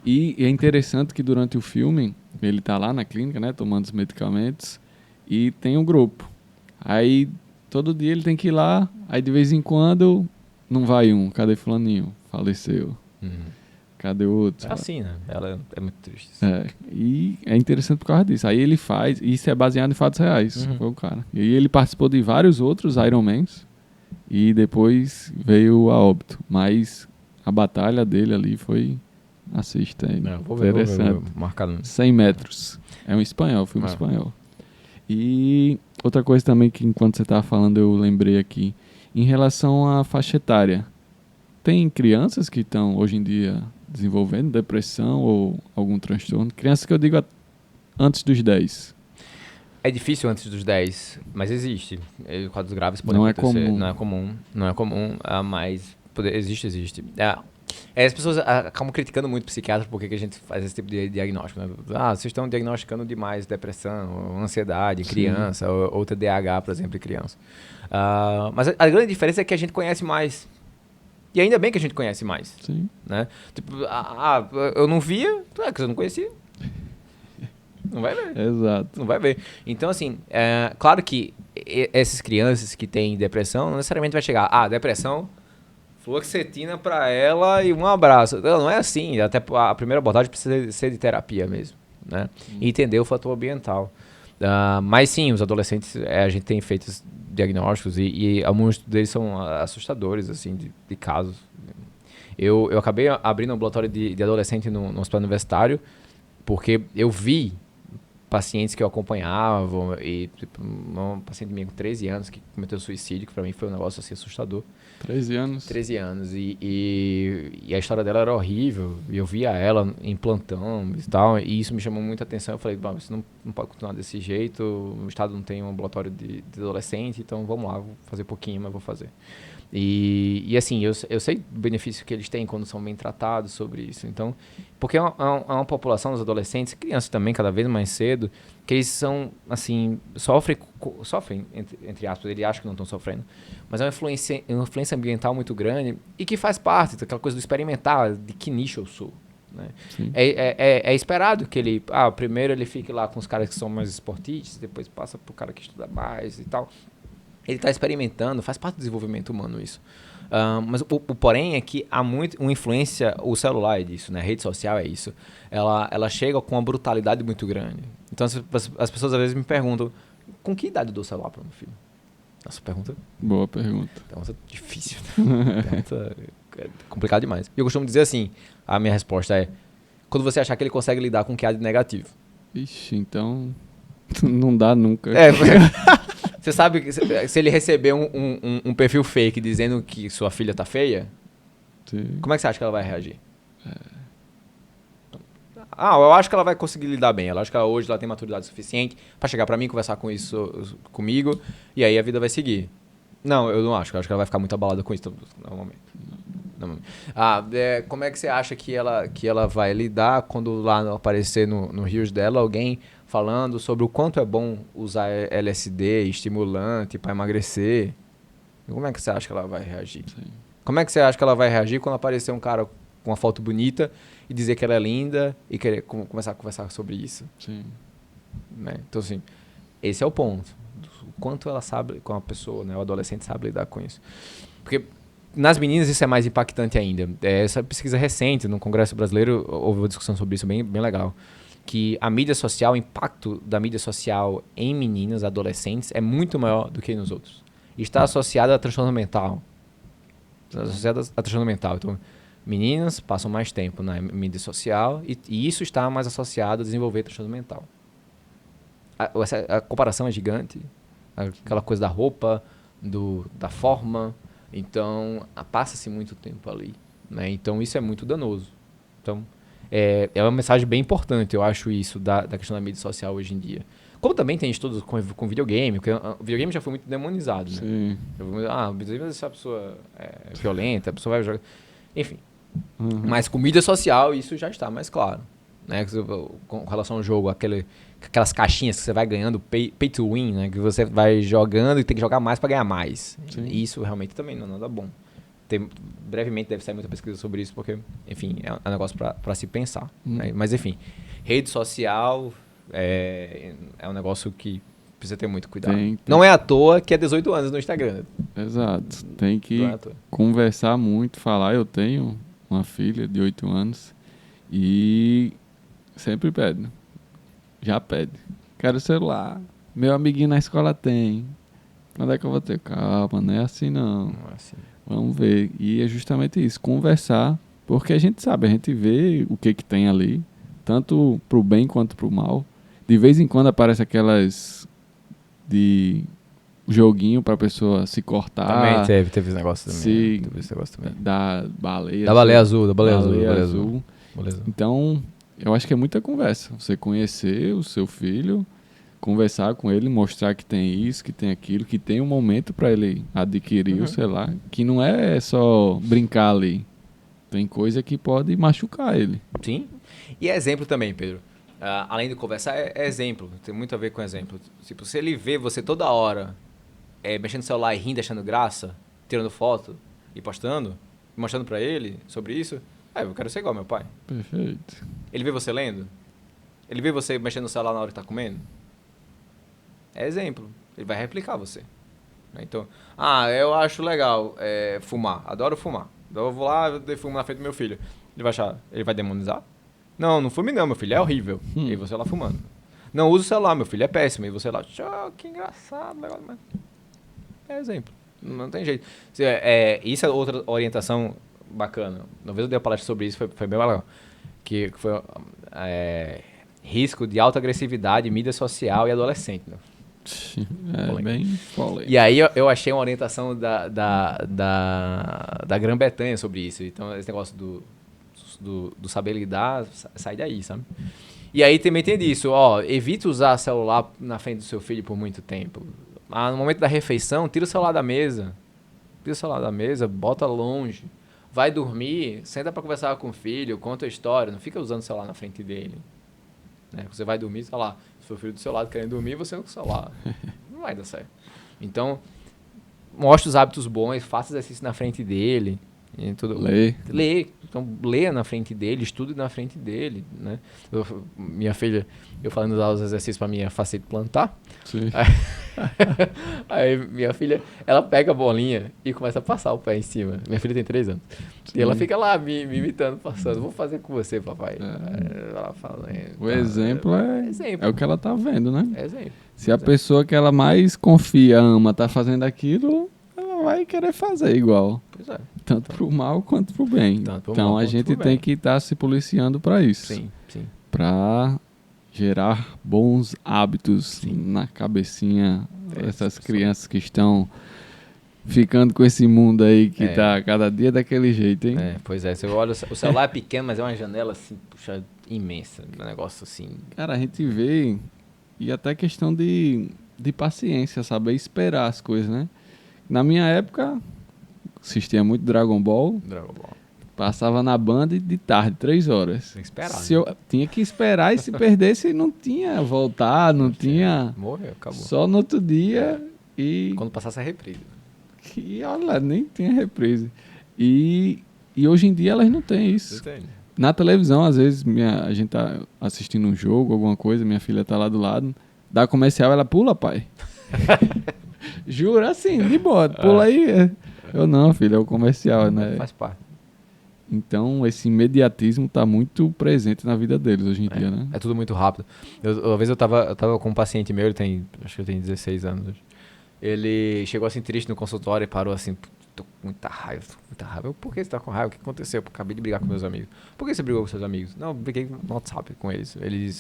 E é interessante que durante o filme, ele tá lá na clínica, né, tomando os medicamentos, e tem um grupo. Aí todo dia ele tem que ir lá, aí de vez em quando não vai um. Cadê fulaninho? Faleceu. Cadê o outro? É assim, né? Ela é muito triste. E é interessante por causa disso. Aí ele faz, e isso é baseado em fatos reais, foi o cara. E aí ele participou de vários outros Ironmans, e depois veio a óbito. Mas a batalha dele ali foi... Assista aí. Interessante. Vou marcado. 100 metros. É um espanhol, filme espanhol. E outra coisa também que enquanto você estava falando eu lembrei aqui, em relação à faixa etária. Tem crianças que estão hoje em dia desenvolvendo depressão ou algum transtorno? Crianças que eu digo antes dos 10. É difícil antes dos 10, mas existe. Quadros graves podem acontecer. Não é comum, mas existe. As pessoas acabam criticando muito o psiquiatra porque a gente faz esse tipo de diagnóstico. Né? Vocês estão diagnosticando demais depressão, ansiedade em criança, ou TDAH, por exemplo, em criança. Mas a grande diferença é que a gente conhece mais. E ainda bem que a gente conhece mais. Sim. Né? Tipo, eu não via, porque eu não conhecia. Não vai ver. Exato. Não vai ver. Então, assim, claro que essas crianças que têm depressão não necessariamente vai chegar, depressão, fluoxetina pra ela e um abraço. Não é assim. Até a primeira abordagem precisa ser de terapia mesmo, né? E entender o fator ambiental. Mas sim, os adolescentes, a gente tem feito diagnósticos e alguns deles são assustadores, assim, de casos. Eu acabei abrindo um ambulatório de adolescente no hospital universitário porque eu vi pacientes que eu acompanhava e tipo, uma paciente minha com 13 anos que cometeu suicídio, que pra mim foi um negócio assim assustador. 13 anos? 13 anos. E a história dela era horrível. E eu via ela em plantão e tal. E isso me chamou muita atenção. Eu falei, isso não pode continuar desse jeito. O estado não tem um ambulatório de adolescente. Então vamos lá, vou fazer pouquinho, mas vou fazer. E assim, eu sei do benefício que eles têm quando são bem tratados sobre isso. Então, porque é uma população dos adolescentes, crianças também, cada vez mais cedo, que eles são, assim, sofrem entre aspas, eles acham que não estão sofrendo, mas é uma influência ambiental muito grande e que faz parte daquela coisa do experimentar, de que nicho eu sou. Né? É esperado que ele, primeiro ele fique lá com os caras que são mais esportistas, depois passa pro cara que estuda mais e tal. Ele está experimentando, faz parte do desenvolvimento humano isso. Mas o porém é que há muito uma influência, o celular é disso, né? A rede social é isso. Ela chega com uma brutalidade muito grande. Então as pessoas às vezes me perguntam, com que idade eu dou o celular para o meu filho? Essa pergunta... Boa pergunta. Pergunta difícil. Pergunta complicada demais. E eu costumo dizer assim, a minha resposta é, quando você achar que ele consegue lidar com o que há de negativo. Ixi, então não dá nunca. Você sabe que se ele receber um perfil fake dizendo que sua filha tá feia, Sim. Como é que você acha que ela vai reagir? Eu acho que ela vai conseguir lidar bem. Ela acho que hoje ela tem maturidade suficiente pra chegar pra mim, conversar com isso comigo, e aí a vida vai seguir. Não, eu não acho. Eu acho que ela vai ficar muito abalada com isso no momento. Como é que você acha que ela vai lidar quando lá aparecer no Reels dela alguém falando sobre o quanto é bom usar LSD, estimulante para emagrecer? Como é que você acha que ela vai reagir? Sim. Como é que você acha que ela vai reagir quando aparecer um cara com uma foto bonita e dizer que ela é linda e querer começar a conversar sobre isso? Sim. Né? Então, assim, esse é o ponto. O quanto ela sabe, com a pessoa, né, o adolescente sabe lidar com isso. Porque nas meninas isso é mais impactante ainda. Essa pesquisa recente no Congresso Brasileiro, houve uma discussão sobre isso bem, bem legal. Que a mídia social, o impacto da mídia social em meninas, adolescentes, é muito maior do que nos outros. E está associado a transtorno mental. Então, meninas passam mais tempo na mídia social e isso está mais associado a desenvolver transtorno mental. A comparação é gigante. Aquela coisa da roupa, da forma. Então, passa-se muito tempo ali. Né? Então, isso é muito danoso. Então, é uma mensagem bem importante, eu acho isso, da questão da mídia social hoje em dia. Como também tem estudos com videogame, porque o videogame já foi muito demonizado, né? Sim. Se a pessoa é violenta, a pessoa vai jogar... Enfim. Uhum. Mas com mídia social, isso já está mais claro. Né? Com relação ao jogo, aquelas caixinhas que você vai ganhando, pay to win, né? Que você vai jogando e tem que jogar mais para ganhar mais. Sim. Isso realmente também não é nada bom. Brevemente deve sair muita pesquisa sobre isso, porque, enfim, é um negócio para se pensar. Né? Mas, enfim, rede social é um negócio que precisa ter muito cuidado. Não é à toa que é 18 anos no Instagram. Exato. Tem que conversar muito, falar. Eu tenho uma filha de 8 anos e sempre pede. Já pede. Quero celular. Meu amiguinho na escola tem. Quando é que eu vou ter? Calma, não é assim não. Não é assim. Vamos ver. E é justamente isso, conversar, porque a gente sabe, a gente vê o que tem ali, tanto pro bem quanto pro mal. De vez em quando aparece aquelas de joguinho pra pessoa se cortar. Também teve esse negócio também. Teve esse negócio também. Da baleia. Da baleia azul, da baleia baleia azul. Então, eu acho que é muita conversa. Você conhecer o seu filho, conversar com ele, mostrar que tem isso, que tem aquilo, que tem um momento para ele adquirir o celular, que não é só brincar ali. Tem coisa que pode machucar ele. Sim. E é exemplo também, Pedro. Além de conversar, é exemplo. Tem muito a ver com exemplo. Tipo, se ele vê você toda hora mexendo no celular e rindo, achando graça, tirando foto e postando, mostrando para ele sobre isso, eu quero ser igual ao meu pai. Perfeito. Ele vê você lendo? Ele vê você mexendo no celular na hora que tá comendo? É exemplo. Ele vai replicar você. Então, eu acho legal fumar. Adoro fumar. Então eu vou lá e fumo na frente do meu filho. Ele vai demonizar? Não fume não, meu filho, é horrível. E você lá fumando. Não usa o celular, meu filho, é péssimo. E você lá, que engraçado, legal demais. É exemplo. Não tem jeito. Isso é outra orientação bacana. Uma vez eu dei uma palestra sobre isso, foi bem legal. Que foi risco de alta agressividade, mídia social e adolescente, né? Bem polêmico. E aí eu achei uma orientação da Grã-Bretanha sobre isso. Então, esse negócio do saber lidar sai daí, sabe? E aí também tem disso, evita usar celular na frente do seu filho por muito tempo. No momento da refeição, tira o celular da mesa. tira o celular da mesa, bota longe. Vai dormir, senta pra conversar com o filho, conta a história, não fica usando o celular na frente dele. Né? Você vai dormir, sei lá, seu filho do seu lado querendo dormir, você com o celular. Não vai dar certo. Então, mostre os hábitos bons, faça exercício na frente dele. E tudo. Lê. Então, leia na frente dele, estude na frente dele, né? Minha filha, eu falando usar os exercícios pra minha facete plantar. Sim. Aí minha filha, ela pega a bolinha e começa a passar o pé em cima. Minha filha tem 3 anos. Sim. E ela fica lá me imitando, passando. Vou fazer com você, papai. Ela fala, o exemplo é o que ela tá vendo, né? É exemplo. Se a pessoa que ela mais confia, ama, tá fazendo aquilo, ela vai querer fazer igual. Pois é. Tanto pro mal quanto pro bem. Então a gente tem que estar se policiando para isso. Sim. Para gerar bons hábitos na cabecinha dessas crianças que estão ficando com esse mundo aí que tá cada dia daquele jeito, hein? Pois é. Você olha, o celular é pequeno, mas é uma janela assim, puxa, imensa. Um negócio assim. Cara, a gente vê, e até questão de paciência, saber esperar as coisas, né? Na minha época, assistia muito Dragon Ball. Passava na Band de tarde, 3 horas. Tem que esperar. Eu tinha que esperar e se perdesse não tinha voltar, não tinha... Morreu, acabou. Só no outro dia e... Quando passasse a reprise. E olha, nem tinha reprise. E hoje em dia elas não têm isso. Entende? Na televisão, às vezes, a gente tá assistindo um jogo, alguma coisa, minha filha tá lá do lado, dá comercial, ela pula, pai. Juro, assim, de boa, pula aí. Eu não, filho, é o comercial, né? Faz parte. Então, esse imediatismo tá muito presente na vida deles hoje em dia, né? É tudo muito rápido. Uma vez eu tava com um paciente meu, acho que ele tem 16 anos hoje. Ele chegou assim triste no consultório e parou assim, tô com muita raiva. Eu, por que você tá com raiva? O que aconteceu? Eu acabei de brigar com meus amigos. Por que você brigou com seus amigos? Não, eu briguei no WhatsApp com eles.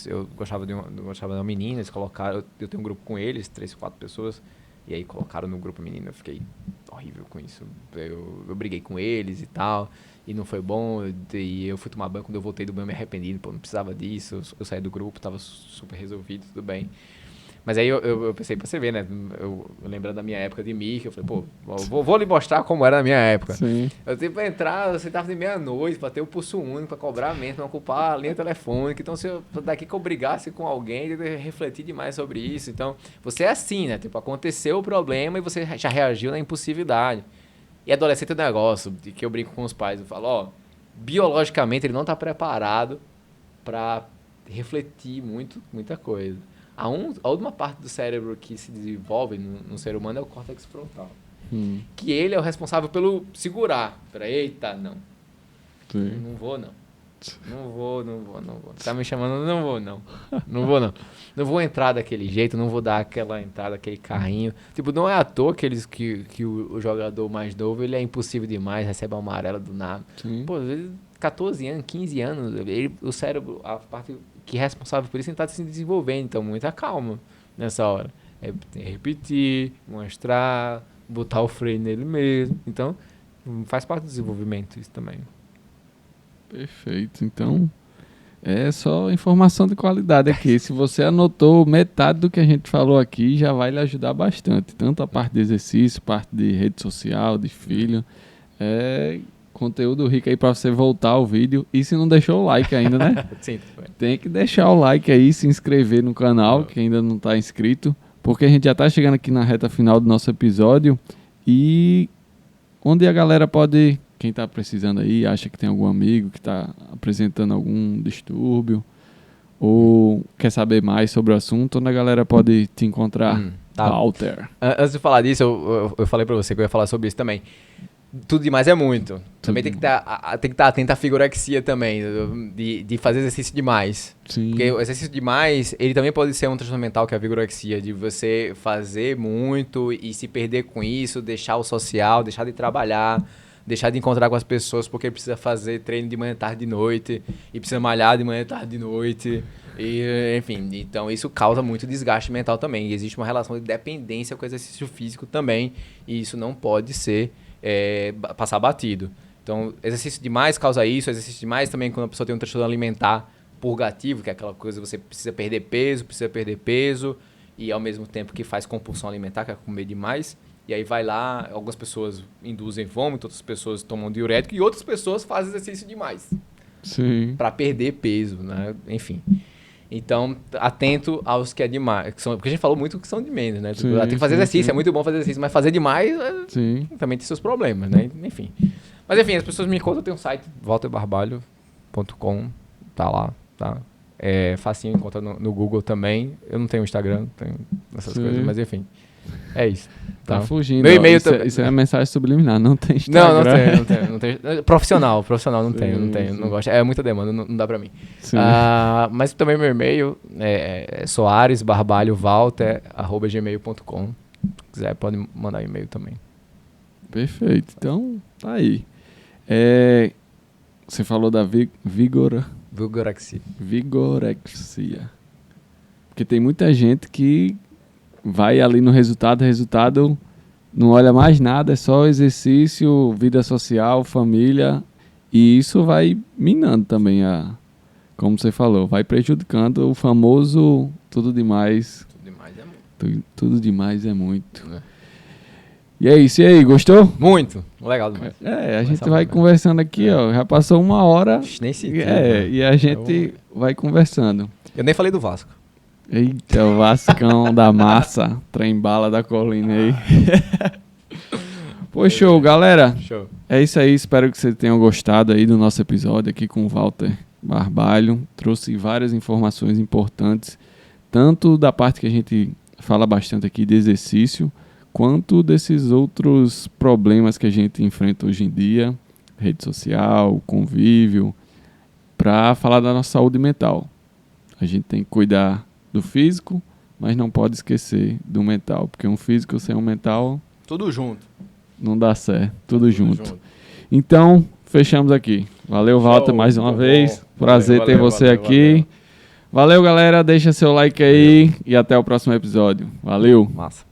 Eu gostava de uma menina, eles colocaram, eu tenho um grupo com eles, 3, 4 pessoas, e aí colocaram no grupo menina, eu fiquei horrível com isso. Eu briguei com eles e tal, e não foi bom, e eu fui tomar banho, quando eu voltei do banho me arrependi, pô, não precisava disso, eu saí do grupo, tava super resolvido, tudo bem. Mas aí eu pensei, pra você ver, né? Eu lembrando da minha época de Mickey, eu falei, pô, vou lhe mostrar como era na minha época. Sim. Eu tenho pra entrar, você tava de meia-noite, pra ter o pulso único, pra cobrar mesmo, pra não ocupar a linha telefônica. Então, se eu daqui que eu brigasse com alguém, eu ia refletir demais sobre isso. Então, você é assim, né? Tipo, aconteceu o problema e você já reagiu na impulsividade. E adolescente é um negócio de que eu brinco com os pais. Eu falo, ó, biologicamente ele não tá preparado pra refletir muita coisa. A última parte do cérebro que se desenvolve no ser humano é o córtex frontal. Que ele é o responsável pelo segurar. Eita, não. Sim. Não vou. Tá me chamando, não vou, não. Não vou entrar daquele jeito, não vou dar aquela entrada, aquele carrinho. Tipo, não é à toa que o jogador mais novo, ele é impossível demais, recebe a amarela do nada. Sim. Pô, às vezes 14 anos, 15 anos, o cérebro, a parte que é responsável por isso, ele tá se desenvolvendo. Então, muita calma nessa hora. Repetir, mostrar, botar o freio nele mesmo. Então, faz parte do desenvolvimento isso também. Perfeito. Então, é só informação de qualidade aqui. Se você anotou metade do que a gente falou aqui, já vai lhe ajudar bastante. Tanto a parte de exercício, parte de rede social, de filho. Conteúdo rico aí para você voltar ao vídeo. E se não deixou o like ainda, né? Sim, tem que deixar o like aí, se inscrever no canal, que ainda não está inscrito. Porque a gente já está chegando aqui na reta final do nosso episódio. E onde a galera pode... Quem está precisando aí, acha que tem algum amigo que está apresentando algum distúrbio ou quer saber mais sobre o assunto, onde a galera pode te encontrar? Walter. Antes de falar disso, eu falei para você que eu ia falar sobre isso também. Tudo demais é muito. Também tem que estar atento à figurexia também, de fazer exercício demais. Sim. Porque o exercício demais, ele também pode ser um transtorno mental, que é a vigorexia, de você fazer muito e se perder com isso, deixar o social, deixar de trabalhar, deixar de encontrar com as pessoas porque precisa fazer treino de manhã, tarde e noite, e precisa malhar de manhã, tarde e noite, e, enfim. Então isso causa muito desgaste mental também. E existe uma relação de dependência com o exercício físico também, e isso não pode ser passar batido. Então, exercício demais causa isso, exercício demais também quando a pessoa tem um transtorno alimentar purgativo, que é aquela coisa que você precisa perder peso, e ao mesmo tempo que faz compulsão alimentar, que é comer demais. E aí vai lá, algumas pessoas induzem vômito, outras pessoas tomam diurético e outras pessoas fazem exercício demais. Sim. Para perder peso, né? Enfim. Então, atento aos que é demais. Porque a gente falou muito que são de menos, né? Sim, Tem que fazer exercício, sim. é muito bom fazer exercício, mas fazer demais Sim. também tem seus problemas, né? Enfim. Mas enfim, as pessoas me encontram, tem um site, walterbarbalho.com, tá lá, tá? É facinho, encontra no Google também. Eu não tenho Instagram, tenho essas Sim. coisas, mas enfim. É isso. Tá fugindo. Meu e-mail isso, também. isso é a mensagem subliminar, não tem Instagram. Não tenho. Profissional, não tenho, Sim. não gosto. É muita demanda, não dá pra mim. Sim. Mas também meu e-mail é soaresbarbalhowalter@gmail.com. Se quiser, pode mandar e-mail também. Perfeito. Então, tá aí. Você falou da Vigorexia. vigorexia. Porque tem muita gente que vai ali no resultado não olha mais nada, é só exercício, vida social, família, e isso vai minando também como você falou, vai prejudicando o famoso tudo demais. Tudo demais é muito. Tudo demais é muito. Né? E é isso, e aí, gostou? Muito. Legal demais. A gente vai conversando aqui, ó, já passou 1 hora. Nem citei, E a gente vai conversando. Eu nem falei do Vasco. Eita, o Vascão da massa, trem-bala da colina aí. Pô, show, galera. Show. É isso aí, espero que vocês tenham gostado aí do nosso episódio aqui com o Walter Barbalho. Trouxe várias informações importantes, tanto da parte que a gente fala bastante aqui de exercício, quanto desses outros problemas que a gente enfrenta hoje em dia, rede social, convívio, para falar da nossa saúde mental. A gente tem que cuidar do físico, mas não pode esquecer do mental, porque um físico sem um mental Tudo junto. não dá certo, tudo junto. Então, fechamos aqui. Valeu, Walter, mais uma vez. Prazer ter você aqui. Valeu, galera. Deixa seu like aí e até o próximo episódio. Valeu. Massa.